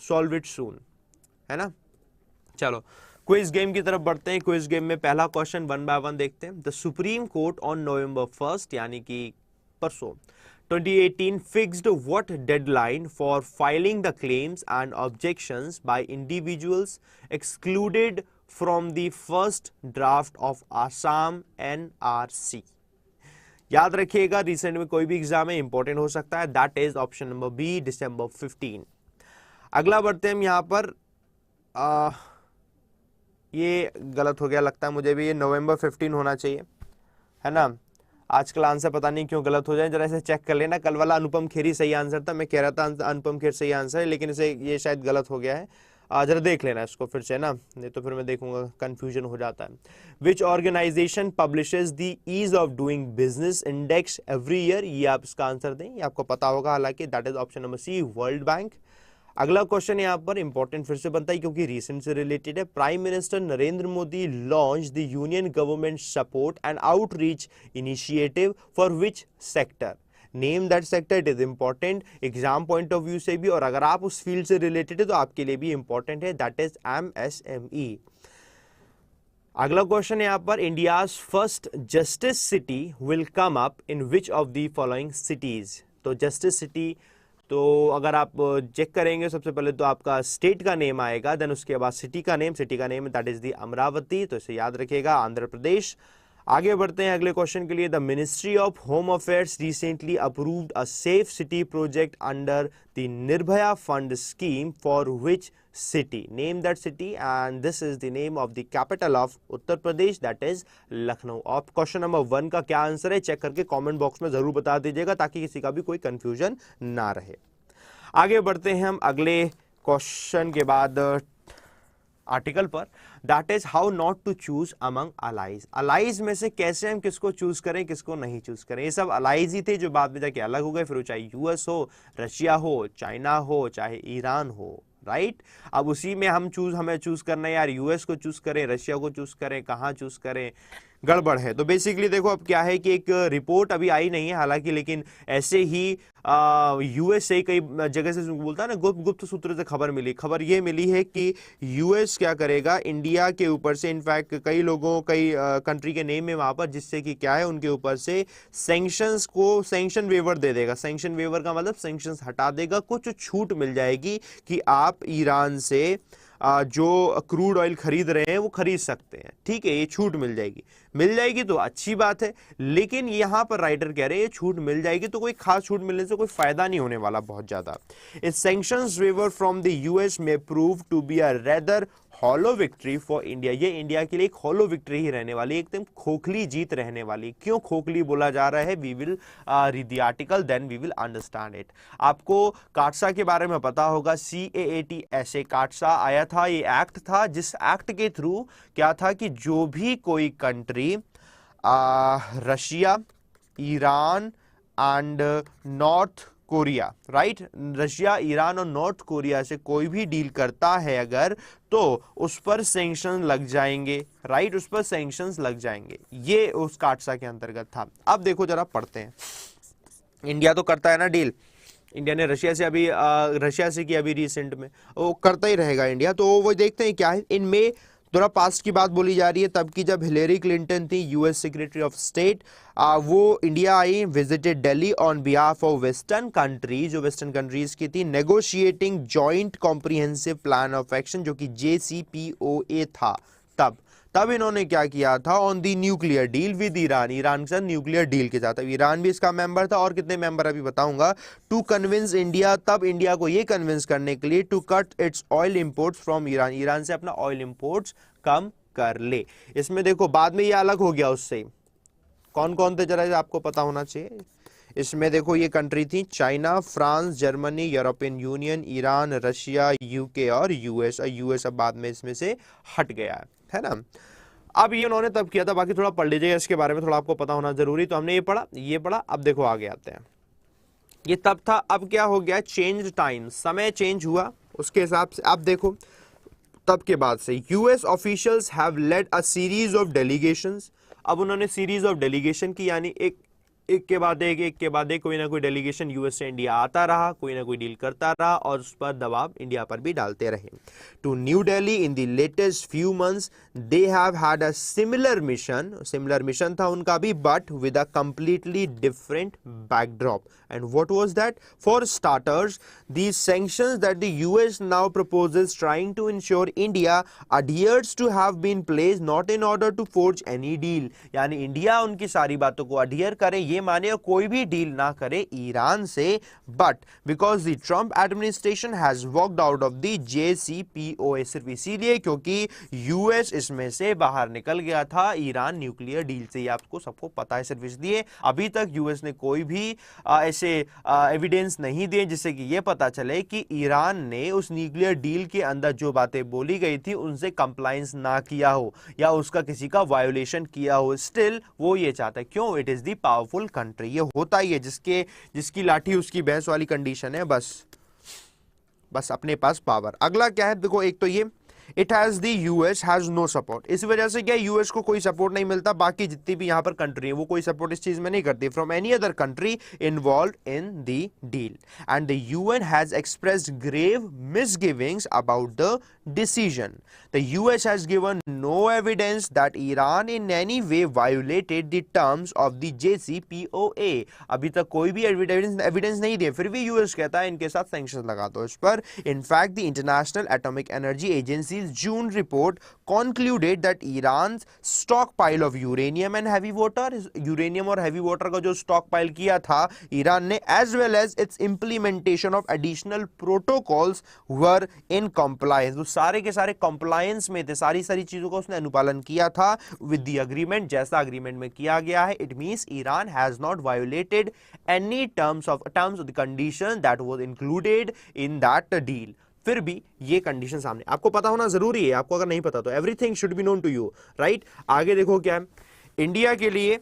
solve it soon, है ना। चलो क्विज गेम की तरफ बढ़ते हैं। क्विज गेम में पहला क्वेश्चन 1 बाय 1 देखते हैं। The supreme court on November 1 यानी कि परसों 2018 fixed what deadline for filing the claims and objections by individuals excluded from the first draft of Assam NRC। याद रखिएगा रिसेंट में कोई भी एग्जाम है इंपॉर्टेंट हो सकता है, that is option number B, December 15। अगला बढ़ते हैं हम यहाँ पर, ये गलत हो गया लगता है मुझे भी, ये November 15 होना चाहिए, है ना। आजकल आंसर पता नहीं क्यों गलत हो जाए, जरा इसे चेक कर लेना। कल वाला अनुपम खेर ही सही आंसर था, मैं कह रहा था अनुपम खेर सही आंसर है, लेकिन इसे ये शायद गलत हो गया है। जरा देख लेना इसको फिर से ना, नहीं तो फिर मैं देखूंगा कंफ्यूजन हो जाता है। Which organisation publishes the ease of doing business index every year, ये आप इसका आंसर दें, ये आपको पता होगा हालांकि, that is option number C, World Bank. अगला क्वेश्चन यहाँ पर इंपॉर्टेंट फिर से बनता है क्योंकि रिसेंट से रिलेटेड है। Prime minister Narendra Modi launch the union government support and outreach initiative for which sector, name that sector, it is important exam point of view से भी, और अगर आप उस फील्ड से रिलेटेड है तो आपके लिए भी इंपॉर्टेंट है, दैट इज MSME। अगला क्वेश्चन यहाँ पर, India's first justice city will come up in which of the following cities. तो जस्टिस सिटी, तो अगर आप चेक करेंगे सबसे पहले तो आपका स्टेट का नेम आएगा, देन उसके बाद सिटी का name that is the Amravati, तो इसे याद रखिएगा, आंध्र प्रदेश। आगे बढ़ते हैं अगले क्वेश्चन के लिए। The ministry of home affairs recently approved a safe city project under the Nirbhaya fund scheme for which city? Name that city, and this is the name of the capital of Uttar Pradesh, that is Lucknow. अब question number 1 का क्या answer है check करके comment box में जरूर बता दीजिएगा ताकि किसी का भी कोई कंफ्यूजन ना रहे। आगे बढ़ते हैं हम अगले क्वेश्चन के बाद आर्टिकल पर, that is how not to choose among allies. Allies में से कैसे हम किसको चूज करें किसको नहीं चूज करें। ये सब अलाइज ही थे जो बाद में जाके अलग हो गए, फिर वो चाहे यूएस हो, रशिया हो, चाइना हो, चाहे ईरान हो, राइट। अब उसी में हमें चूज करना है यार, यूएस को चूज करें, रशिया को चूज करें, कहाँ चूज करें, गड़बड़ है। तो बेसिकली देखो अब क्या है कि एक रिपोर्ट अभी आई नहीं है हालांकि, लेकिन ऐसे ही यूएस से कई जगह से बोलता है ना, गुप्त सूत्र से खबर मिली। खबर ये मिली है कि यूएस क्या करेगा इंडिया के ऊपर से, इनफैक्ट कई कंट्री के नेम है वहां पर, जिससे कि क्या है उनके ऊपर से सैंक्शन वेवर दे देगा। सैंक्शन वेवर का मतलब सैंक्शंस हटा देगा, कुछ छूट मिल जाएगी कि आप ईरान से जो क्रूड ऑयल खरीद रहे हैं वो खरीद सकते हैं। ठीक है, ये छूट मिल जाएगी तो अच्छी बात है, लेकिन यहां पर राइटर कह रहे हैं ये छूट मिल जाएगी तो कोई खास छूट मिलने से कोई फायदा नहीं होने वाला बहुत ज्यादा। इस sanctions waiver from the US में prove to be a rather hollow victory for India. ये इंडिया के लिए एक हॉलो विक्ट्री ही रहने वाली, एकदम खोखली जीत रहने वाली। क्यों खोखली बोला जा रहा है, we will read the article then we will understand it. आपको काटसा के बारे में पता होगा, CAAT ऐसे काटसा आया था, ये एक्ट था जिस एक्ट के थ्रू क्या था कि जो भी कोई country Russia, Iran and north Korea, right, Russia, Iran और नॉर्थ कोरिया से कोई भी डील करता है अगर, तो उस पर सैंक्शन लग जाएंगे, राइट, उस पर सैंक्शंस लग जाएंगे। ये उस काटसा के अंतर्गत था। अब देखो जरा पढ़ते हैं। इंडिया तो करता है ना डील, इंडिया ने रशिया से किया अभी रिसेंट में, वो करता ही रहेगा इंडिया। तो वो देखते हैं क्या है। इनमें थोड़ा पास्ट की बात बोली जा रही है, तब की जब हिलेरी क्लिंटन थी यूएस सेक्रेटरी ऑफ स्टेट, वो India I, visited Delhi on behalf of western countries, जो वेस्टर्न कंट्रीज की थी, negotiating joint comprehensive plan of action, जो कि JCPOA था। तब इन्होंने क्या किया था, on the nuclear deal with Iran के साथ न्यूक्लियर डील के साथ। ईरान भी इसका मेंबर था, और कितने मेंबर अभी बताऊंगा। टू कन्विंस इंडिया, तब इंडिया को ये कन्विंस करने के लिए, to cut its oil imports from Iran से अपना ऑयल इंपोर्ट्स कम कर ले। इसमें देखो बाद में ये अलग हो गया उससे, कौन कौन थे जरा आपको पता होना चाहिए। इसमें देखो ये कंट्री थी China, France, Germany, European union, Iran, Russia, UK और यूएस अब बाद में इसमें से हट गया है ना। अब ये उन्होंने तब किया था, बाकी थोड़ा पढ़ लीजिएगा इसके बारे में, थोड़ा आपको पता होना जरूरी। तो हमने ये पढ़ा। अब देखो आगे आते हैं। ये तब था, अब क्या हो गया, चेंज टाइम, समय चेंज हुआ उसके हिसाब से। अब देखो तब के बाद से US officials have led a series of delegations. अब उन्होंने सीरीज ऑफ डेलीगेशन की, यानी एक के बाद एक कोई ना कोई डेलीगेशन यूएस से इंडिया आता रहा, कोई ना कोई डील करता रहा, और उस पर दबाव इंडिया पर भी डालते रहे। To New Delhi in the latest few months they have had a similar mission था उनका भी, but with a completely different backdrop. And what was that? For starters, these sanctions that the US now proposes trying to ensure India adheres to have been placed not in order to forge any deal। यानी India उनकी सारी बातों को adhere करे, ये माने, और कोई भी डील ना करे ईरान से, but because the Trump administration has walked out of the JCPOA, सिर्फ इसीलिए क्योंकि US इसमें से बाहर निकल गया था ईरान न्यूक्लियर डील से। ये आपको सबको पता है, सिर्फ इसलिए अभी तक US ने कोई भी ऐसे एविडेंस नहीं दिए जिससे कि ये पता चले कि ईरान ने उस न्यूक्लियर डील के अंदर जो बातें बोली गई थी उनसे कंप्लायंस ना किया हो या उसका किसी का वायोलेशन किया हो। स्टिल वो ये चाहता है, क्यों? It is the powerful country. ये होता ही है, जिसकी लाठी उसकी भैंस वाली कंडीशन है, बस अपने पास पावर। अगला क्या है देखो, एक तो ये it has the US has no support. इस वजह से क्या यूएस को कोई सपोर्ट नहीं मिलता, बाकी जितनी भी यहां पर कंट्री है वो कोई सपोर्ट इस चीज में नहीं करती from any other country involve in the deal. And the UN has expressed grave misgivings about the decision. The US has given no evidence that Iran in any way violated the terms of the JCPOA. अभी तक कोई भी evidence नहीं दिया, फिर भी US कहता है इनके साथ सैंक्शंस लगा दो इस पर। In fact, the International Atomic Energy Agency agency's June report concluded that Iran's stockpile of uranium and heavy water, uranium और heavy water का जो stockpile किया था ईरान ने, as well as its implementation of additional protocols were in compliance. वो सारे के सारे compliance में थे, सारी चीजों का उसने अनुपालन किया था with the agreement, जैसा agreement में किया गया है. It means Iran has not violated any terms of the condition that was included in that deal. फिर भी ये कंडीशन सामने आपको पता होना जरूरी है. आपको अगर नहीं पता तो everything should be known to you, right. आगे देखो क्या है इंडिया के लिए.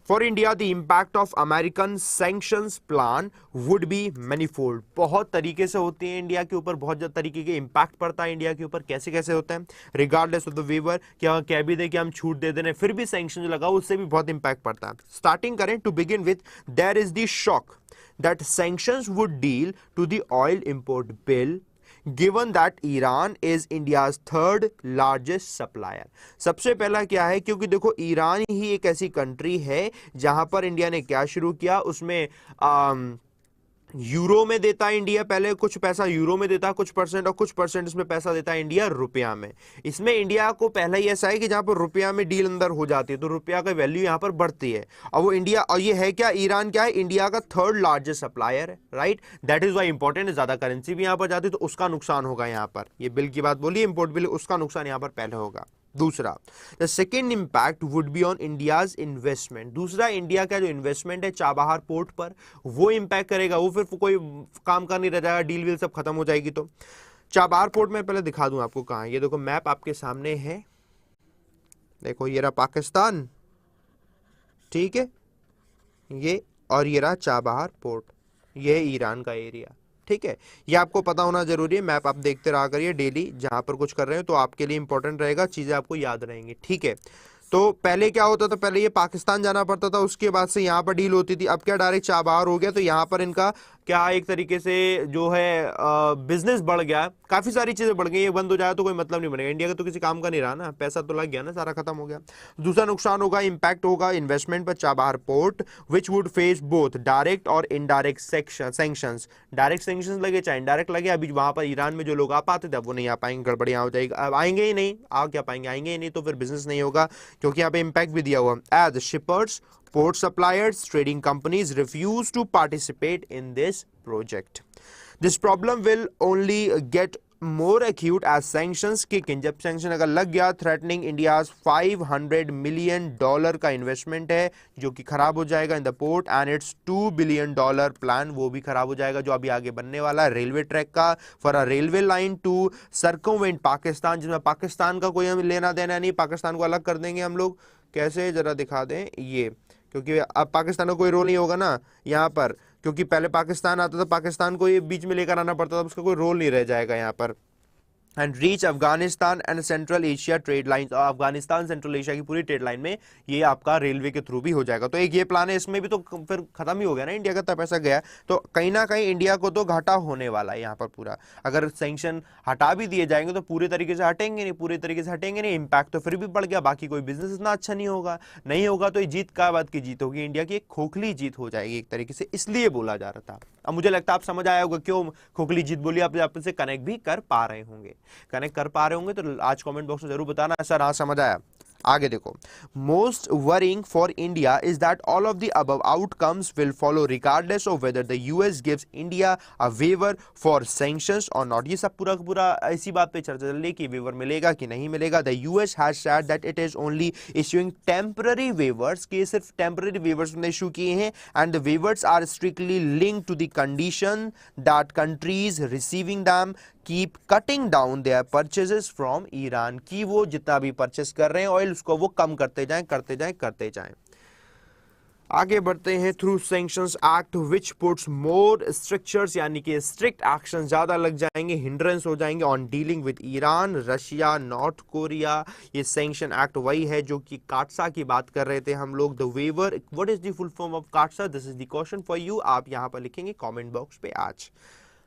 For India the impact of American sanctions plan would be manifold. बहुत तरीके से होते हैं इंडिया के ऊपर, बहुत तरीके के इंपैक्ट पड़ता है इंडिया के ऊपर. कैसे कैसे होता है? रिगार्डलेस ऑफ द वेवर, क्या कह भी दे कि हम छूट दे देने, फिर भी सैंक्शन जो लगा उससे भी बहुत इंपैक्ट पड़ता है. स्टार्टिंग करें to begin with, there is the shock that sanctions would deal to the oil import bill given that Iran is India's third largest supplier. सबसे पहला क्या है, क्योंकि देखो ईरान ही एक ऐसी कंट्री है जहां पर इंडिया ने क्या शुरू किया, उसमें यूरो में देता है इंडिया, पहले कुछ पैसा यूरो में देता है कुछ परसेंट, और कुछ परसेंट इसमें पैसा देता है इंडिया रुपया में. इसमें इंडिया को पहला ही ऐसा है कि जहां पर रुपया में डील अंदर हो जाती है तो रुपया का वैल्यू यहां पर बढ़ती है. और वो इंडिया, और ये है क्या, ईरान क्या है, इंडिया का थर्ड लार्जेस्ट सप्लायर है, राइट. दैट इज वाई इंपॉर्टेंट है. ज्यादा करेंसी भी यहां पर जाती है तो उसका नुकसान होगा यहां पर. ये बिल की बात बोली, इंपोर्ट बिल, उसका नुकसान यहां पर पहले होगा. दूसरा, the second impact would be on India's investment. दूसरा, इंडिया का जो इन्वेस्टमेंट है चाबहार पोर्ट पर, वो इंपैक्ट करेगा. वो फिर कोई काम का नहीं रह जाएगा, डील वील सब खत्म हो जाएगी. तो चाबहार पोर्ट में पहले दिखा दूं आपको कहां है. ये देखो मैप आपके सामने है, देखो ये रहा पाकिस्तान, ठीक है, ये, और ये रहा चाबहार पोर्ट, ये है ईरान का एरिया, ठीक है. ये आपको पता होना जरूरी है. मैप आप देखते रहा करिए डेली, जहां पर कुछ कर रहे हो तो आपके लिए इंपॉर्टेंट रहेगा, चीजें आपको याद रहेंगी, ठीक है. तो पहले क्या होता था, पहले ये पाकिस्तान जाना पड़ता था, उसके बाद से यहाँ पर डील होती थी. अब क्या डायरेक्ट चाबहार हो गया, तो यहाँ पर इनका क्या एक तरीके से जो है बिजनेस बढ़ गया, काफी सारी चीजें बढ़ गई. ये बंद हो जाए तो कोई मतलब नहीं बनेगा, इंडिया का तो किसी काम का नहीं रहा ना, पैसा तो लग गया ना, सारा खत्म हो गया. दूसरा नुकसान होगा, इंपैक्ट होगा इन्वेस्टमेंट पर Chabahar port, which would face both direct और इनडायरेक्ट सैंक्शंस. डायरेक्ट सैंक्शंस लगे चाहे इनडायरेक्ट लगे. अभी वहां पर ईरान में जो लोग आ पाते थे अब वो नहीं आ पाएंगे, गड़बड़ियां हो जाएगी. अब आएंगे ही नहीं, आ क्या पाएंगे, आएंगे ही नहीं, तो फिर बिजनेस नहीं होगा, क्योंकि यहाँ पे इंपैक्ट भी दिया हुआ. As shippers, port suppliers, trading companies refuse to participate in this project. This problem will only get more acute as sanctions kick in. जब sanction अगर लग गया, threatening India's $500 million का investment है जो कि खराब हो जाएगा in the port, and its $2 billion plan वो भी खराब हो जाएगा जो अभी आगे बनने वाला है रेलवे ट्रैक का, for a railway line to circumvent Pakistan, जिसमें पाकिस्तान का कोई हम लेना देना नहीं, पाकिस्तान को अलग कर देंगे हम लोग. कैसे, जरा दिखा दें ये, क्योंकि अब पाकिस्तान का कोई रोल नहीं होगा ना यहाँ पर, क्योंकि पहले पाकिस्तान आता था, पाकिस्तान को ये बीच में लेकर आना पड़ता था, उसका कोई रोल नहीं रह जाएगा यहाँ पर. And reach Afghanistan and central Asia trade line. Afghanistan central Asia की पूरी ट्रेड लाइन में ये आपका रेलवे के थ्रू भी हो जाएगा. तो एक ये प्लान है, इसमें भी तो फिर खत्म ही हो गया ना, इंडिया का पैसा गया, तो कहीं ना कहीं इंडिया को तो घाटा होने वाला है यहाँ पर पूरा. अगर सैंक्शन हटा भी दिए जाएंगे तो पूरे तरीके से हटेंगे नहीं, पूरे तरीके से हटेंगे नहीं, इंपैक्ट तो फिर भी बढ़ गया, बाकी कोई बिजनेस इतना अच्छा नहीं होगा. नहीं होगा तो ये जीत का बात की जीत होगी, इंडिया की एक खोखली जीत हो जाएगी एक तरीके से, इसलिए बोला जा रहा था. अब मुझे लगता है आप समझ आया होगा क्यों खोखली जीत बोली. आप आपसे कनेक्ट भी कर पा रहे होंगे, कनेक्ट कर पा रहे होंगे तो आज कमेंट बॉक्स में जरूर बताना सर हाँ समझ आया. आगे देखो, most worrying for India is that all of the above outcomes will follow regardless of whether the US gives India a waiver for sanctions और नॉट. ये सब पूरा पूरा ऐसी बात पे चर्चा चल रही कि वेवर मिलेगा कि नहीं मिलेगा. The US has said that it is only issuing temporary waivers, के सिर्फ टेम्पररी वेवर्स ने इशू किए हैं, and the waivers are strictly linked to the condition that countries receiving them keep cutting down their purchases from Iran, की वो जितना भी purchase कर रहे हैं ऑयल उसको वो कम करते जाएं करते जाएं करते जाएं. आगे बढ़ते हैं. Through sanctions act which puts more strictures, यानी कि स्ट्रिक्ट एक्शन ज्यादा लग जाएंगे, हिंड्रेंस हो जाएंगे on dealing with Iran, Russia, north Korea. ये सैंक्शन एक्ट वही है जो कि काटसा की बात कर रहे थे हम लोग. The waiver, what is the full form of CAATSA, this is the question for you. आप यहां पर लिखेंगे कमेंट बॉक्स पे आज,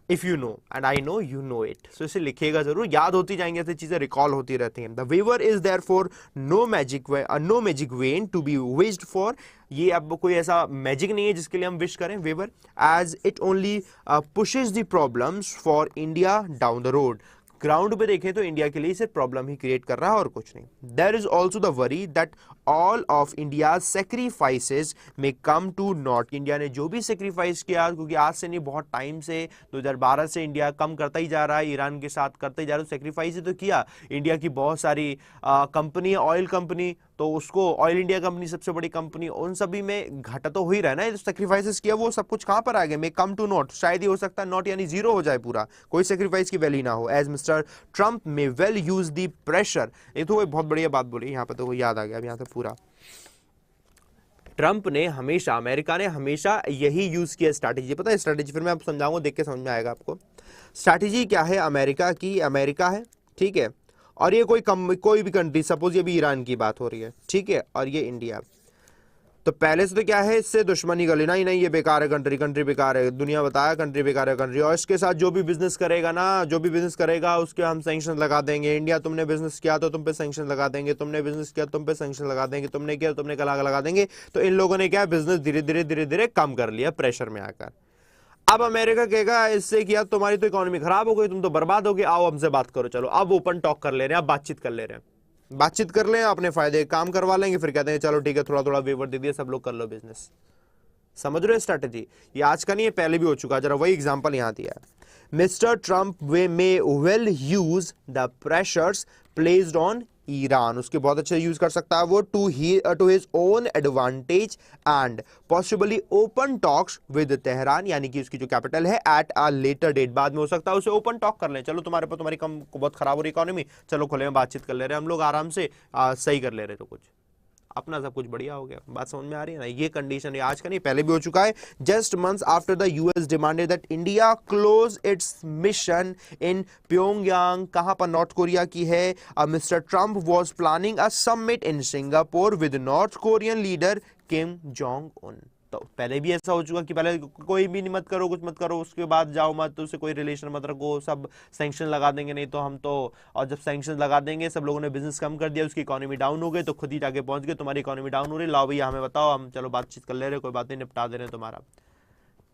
if you know and I know you know it. So इसे लिखेगा जरूर, याद होती जाएंगे, ऐसी चीजें रिकॉल होती रहती हैं. The waiver is there for no magic wand to be wished for. ये अब कोई ऐसा मैजिक नहीं है जिसके लिए हम विश करें waiver, as it only pushes the problems for India down the road. Ground पे देखें तो इंडिया के लिए सिर्फ प्रॉब्लम ही क्रिएट कर रहा है और कुछ नहीं. There is also the worry that all of India sacrifices में कम टू नॉट. इंडिया ने जो भी सेक्रीफाइस किया, क्योंकि आज से नहीं बहुत टाइम से 2012 से इंडिया कम करता ही जा रहा है, ईरान के साथ करते ही जा रहा है, सेक्रीफाइस ही तो किया. इंडिया की बहुत सारी कंपनी, ऑयल कंपनी, तो उसको ऑयल इंडिया कंपनी सबसे बड़ी कंपनी, उन सभी में घाटा तो हो ही रहा है ना. सेक्रीफाइसेस किया वो सब कुछ कहां पर आ गए? मे कम टू नॉट, शायद ही हो सकता है नॉट यानी जीरो हो जाए पूरा, कोई सेक्रीफाइस की वैल्यू ना हो. As Mr Trump may well use the pressure. ये तो बहुत बढ़िया बात बोली यहां पर, तो याद आ गया अब यहां से पूरा. ट्रंप ने हमेशा, अमेरिका ने हमेशा यही यूज किया स्ट्रैटेजी. पता है स्ट्रैटेजी, फिर मैं आपको समझाऊंगा, देख के समझ में आएगा आपको. स्ट्रैटेजी क्या है अमेरिका की? अमेरिका है, ठीक है, और ये कोई भी कंट्री, सपोज ये भी ईरान की बात हो रही है, ठीक है, और ये इंडिया. तो पहले से तो क्या है, इससे दुश्मनी कर लेना ही नहीं, ये बेकार है कंट्री, कंट्री बेकार है, दुनिया बताया कंट्री बेकार है कंट्री, और इसके साथ जो भी बिजनेस करेगा ना, जो भी बिजनेस करेगा उसके हम सैंक्शन लगा देंगे. इंडिया तुमने बिजनेस किया तो तुम पे सैंक्शन लगा देंगे, तुमने बिजनेस किया तुम पे सैंक्शन लगा देंगे, तुमने किया तुमने लगा देंगे. तो इन लोगों ने क्या बिजनेस धीरे धीरे कम कर लिया प्रेशर में आकर. अब अमेरिका कहेगा इससे किया तुम्हारी तो इकोनॉमी खराब हो गई, तुम तो बर्बाद हो गए, आओ हमसे बात करो. चलो अब ओपन टॉक कर ले रहे हैं, अब बातचीत कर ले रहे हैं, बातचीत कर लें, अपने फायदे काम करवा लेंगे, फिर कहते हैं चलो ठीक है, थोड़ा थोड़ा वेवर दे दिया, सब लोग कर लो बिजनेस. समझ रहे हो स्ट्रैटेजी? ये आज का नहीं है, पहले भी हो चुका. जरा वही एग्जांपल यहां दिया है. Mr Trump way may well use the pressures placed on Iran. उसके बहुत अच्छे यूज कर सकता है वो to his own advantage and possibly open talks with Tehran, यानी कि उसकी जो कैपिटल है, एट अ लेटर डेट. बाद में हो सकता है उसे ओपन टॉक कर लें. चलो तुम्हारे पर तुम्हारी कम बहुत खराब हो रही इकोनॉमी, चलो खुले में बातचीत कर ले रहे हैं हम लोग आराम से, सही कर ले रहे, तो कुछ अपना सब कुछ बढ़िया हो गया. बात समझ में आ रही है ना? ये कंडीशन आज का नहीं, पहले भी हो चुका है. Just months after the US demanded that India close it's mission in Pyongyang. कहां पर? नॉर्थ कोरिया की है. Mr Trump was planning a summit in Singapore with north Korean leader Kim Jong Un. तो पहले भी ऐसा हो चुका कि पहले कोई भी मत करो, कुछ मत करो, उसके बाद जाओ मत, तो उससे कोई रिलेशन मत रखो, सब सैंक्शन लगा देंगे, नहीं तो हम तो. और जब सैंक्शन लगा देंगे, सब लोगों ने बिजनेस कम कर दिया, उसकी इकोनॉमी डाउन हो गई, तो खुद ही जाके पहुंच गए तुम्हारी इकोनॉमी डाउन हो रही, लाओ भैया हमें बताओ, हम चलो बातचीत कर ले रहे, कोई बात नहीं, निपटा दे रहे तुम्हारा.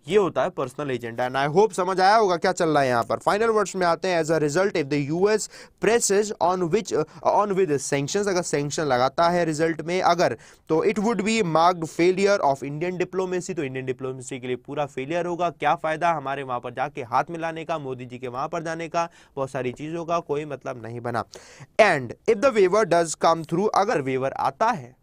ये होता है personal agenda. And I hope समझ आया होगा क्या चल रहा है यहाँ पर. फाइनल वर्ड्स में आते हैं. As a result if the US presses on with sanctions, अगर सैंक्शन लगाता है रिजल्ट में अगर, तो it would be marked failure of Indian diplomacy. तो इंडियन डिप्लोमेसी के लिए पूरा फेलियर होगा. क्या फायदा हमारे वहां पर जाके हाथ मिलाने का, मोदी जी के वहां पर जाने का, बहुत सारी चीजों का कोई मतलब नहीं बना. And if the waiver does come through, अगर वेवर आता है,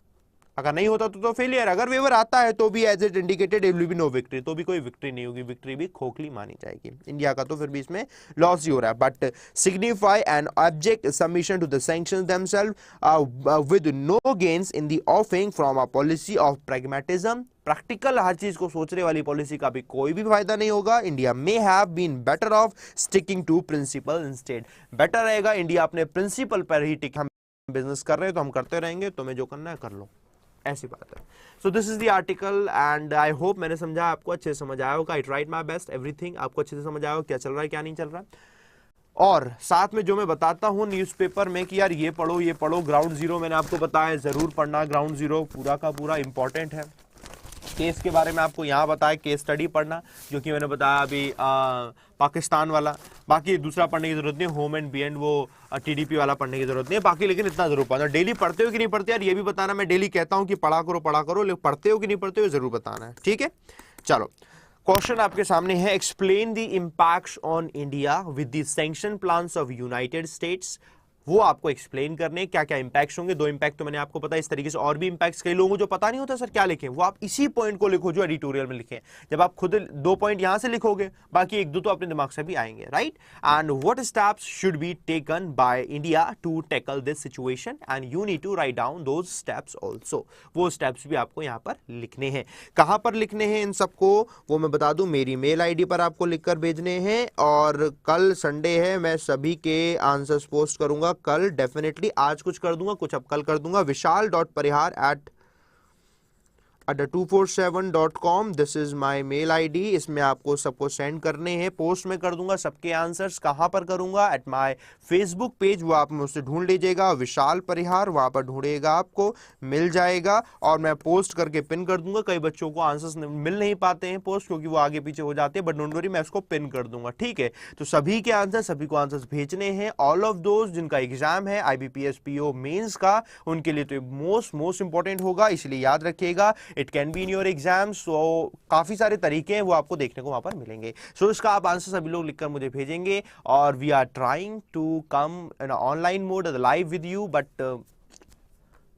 अगर नहीं होता तो फेलियर, अगर वेवर आता है तो भी as it indicated it will be no victory, तो भी कोई विक्ट्री नहीं होगी, विक्ट्री भी खोखली मानी जाएगी इंडिया का, तो फिर भी इसमें लॉस ही हो रहा है. But signify an object submission to the sanctions themselves with no gains in the offing from a policy of pragmatism. Practical हर चीज को सोचने वाली पॉलिसी का भी कोई भी फायदा नहीं होगा. India may have been better off sticking to principle instead. Better रहेगा इंडिया अपने प्रिंसिपल पर ही टिक. हम बिजनेस कर रहे हैं तो हम करते रहेंगे, तुम्हें जो करना है कर लो, ऐसी बात है. So this is the article and I hope मैंने समझा, आपको अच्छे से समझ आया होगा. I tried my best, everything आपको अच्छे से समझ आया होगा, क्या चल रहा है क्या नहीं चल रहा है. और साथ में जो मैं बताता हूं न्यूज़पेपर में कि यार ये पढ़ो, ग्राउंड जीरो मैंने आपको बताया, जरूर पढ़ना. ग्राउंड जीरो पूरा का पूरा इंपॉर्टेंट है. केस के बारे में आपको यहाँ बताया, केस स्टडी पढ़ना, जो कि मैंने बताया अभी पाकिस्तान वाला. बाकी दूसरा पढ़ने की जरूरत नहीं, होम एंड बी एंड वो टीडीपी वाला पढ़ने की जरूरत नहीं है. बाकी लेकिन इतना जरूर पढ़ना. डेली पढ़ते हो कि नहीं पढ़ते यार, ये भी बताना. मैं डेली कहता हूं कि पढ़ा करो, लेकिन पढ़ते हो कि नहीं पढ़ते हो जरूर बताना है, ठीक है. चलो क्वेश्चन आपके सामने है. Explain the impacts on India with the sanction plans of United states. वो आपको एक्सप्लेन करने क्या क्या इंपैक्ट्स होंगे. 2 इंपैक्ट तो मैंने आपको पता. इस तरीके से और भी इंपैक्ट्स कई लोगों को जो पता नहीं होता सर क्या लिखें, वो आप इसी पॉइंट को लिखो जो एडिटोरियल में लिखें. जब आप खुद 2 पॉइंट यहां से लिखोगे, बाकी 1-2 तो अपने दिमाग से भी आएंगे, right. And what steps should be taken by India to tackle this situation and you need to write down those steps also. वो स्टेप्स भी आपको यहां पर लिखने हैं. कहां पर लिखने हैं इन सबको वो मैं बता दूं, मेरी मेल आईडी पर आपको लिखकर भेजने हैं. और कल संडे है, मैं सभी के आंसर्स पोस्ट करूंगा कल डेफिनेटली. आज कुछ कर दूंगा, कुछ अब कल कर दूंगा. vishal.parihar@ adda247.com, this is my mail ID। इसमें आपको सबको सेंड करने हैं, पोस्ट में कर दूंगा सबके आंसर्स। कहां पर करूंगा? एट माई फेसबुक पेज, वो आप मुझसे ढूंढ लीजिएगा, विशाल परिहार, वहां पर ढूंढिएगा, आपको मिल जाएगा और मैं पोस्ट करके पिन कर दूंगा। कई बच्चों को आंसर्स मिल नहीं पाते हैं पोस्ट, क्योंकि वो आगे पीछे हो जाते हैं, बट डोंट वरी, मैं उसको पिन कर दूंगा, ठीक है? तो सभी के आंसर, सभी को आंसर्स भेजने हैं। ऑल ऑफ दोज जिनका एग्जाम है IBPS PO मेंस का, उनके लिए तो मोस्ट इंपॉर्टेंट होगा, इसलिए याद रखिएगा। It can be in your exam, so काफी सारे तरीके हैं वो आपको देखने को वहां पर मिलेंगे। सो इसका आप आंसर सभी लोग लिखकर मुझे भेजेंगे और we are trying to come in online mode live with you, but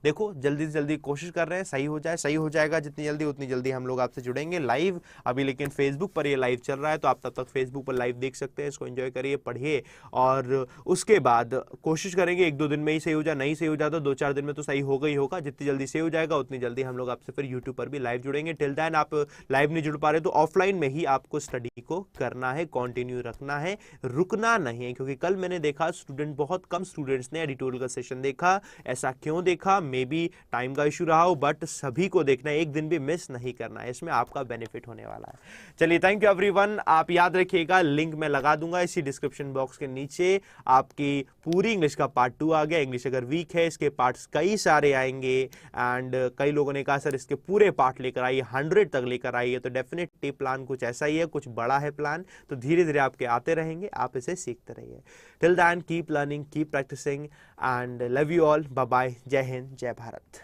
देखो जल्दी से जल्दी कोशिश कर रहे हैं सही हो जाए, सही हो जाएगा जितनी जल्दी उतनी जल्दी हम लोग आपसे जुड़ेंगे लाइव। अभी लेकिन फेसबुक पर ये लाइव चल रहा है, तो आप तब तक फेसबुक पर लाइव देख सकते हैं, इसको एंजॉय करिए, पढ़िए और उसके बाद कोशिश करेंगे 1-2 दिन में ही सही हो जाए। नहीं सही हो जाता 2-4 दिन में तो सही होगा ही होगा। जितनी जल्दी सही हो जाएगा उतनी जल्दी हम लोग आपसे फिर यूट्यूब पर भी लाइव जुड़ेंगे। टिल देन आप लाइव नहीं जुड़ पा रहे तो ऑफलाइन में ही आपको स्टडी को करना है, कंटिन्यू रखना है, रुकना नहीं है, क्योंकि कल मैंने देखा स्टूडेंट, बहुत कम स्टूडेंट्स ने एडिटोरियल का सेशन देखा। ऐसा क्यों देखा? मे बी टाइम का इशू रहा हो, बट सभी को देखना है, एक दिन भी मिस नहीं करना है, इसमें आपका बेनिफिट होने वाला है। चलिए, थैंक यू एवरीवन। आप याद रखिएगा, लिंक मैं लगा दूंगा इसी डिस्क्रिप्शन बॉक्स के नीचे। आपकी पूरी इंग्लिश का पार्ट 2 आ गया। इंग्लिश अगर वीक है, इसके पार्ट्स कई सारे आएंगे एंड कई लोगों ने कहा सर इसके पूरे पार्ट लेकर आइए, 100 तक लेकर आइए, तो डेफिनेटली प्लान कुछ ऐसा ही है, कुछ बड़ा है प्लान, तो धीरे धीरे आपके आते रहेंगे, आप इसे सीखते रहिए। Till then keep learning, keep practising and love you all. Bye bye, जय हिंद, जय भारत।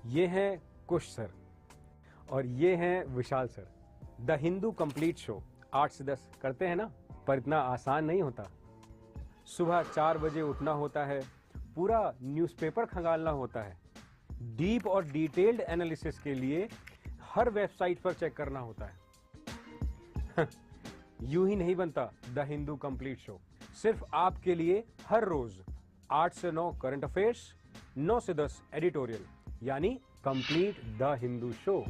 ये हैं कुश सर और ये हैं Vishal sir. The Hindu complete show 8 से 10 करते हैं ना, पर इतना आसान नहीं होता। सुबह 4 बजे उठना होता है, पूरा न्यूज़पेपर खंगालना होता है, डीप और डिटेल्ड एनालिसिस के लिए हर वेबसाइट पर चेक करना होता है। यूं ही नहीं बनता द हिंदू कंप्लीट शो। सिर्फ आपके लिए हर रोज 8 से 9 करंट अफेयर्स, 9 से 10 एडिटोरियल, यानी कंप्लीट द हिंदू शो।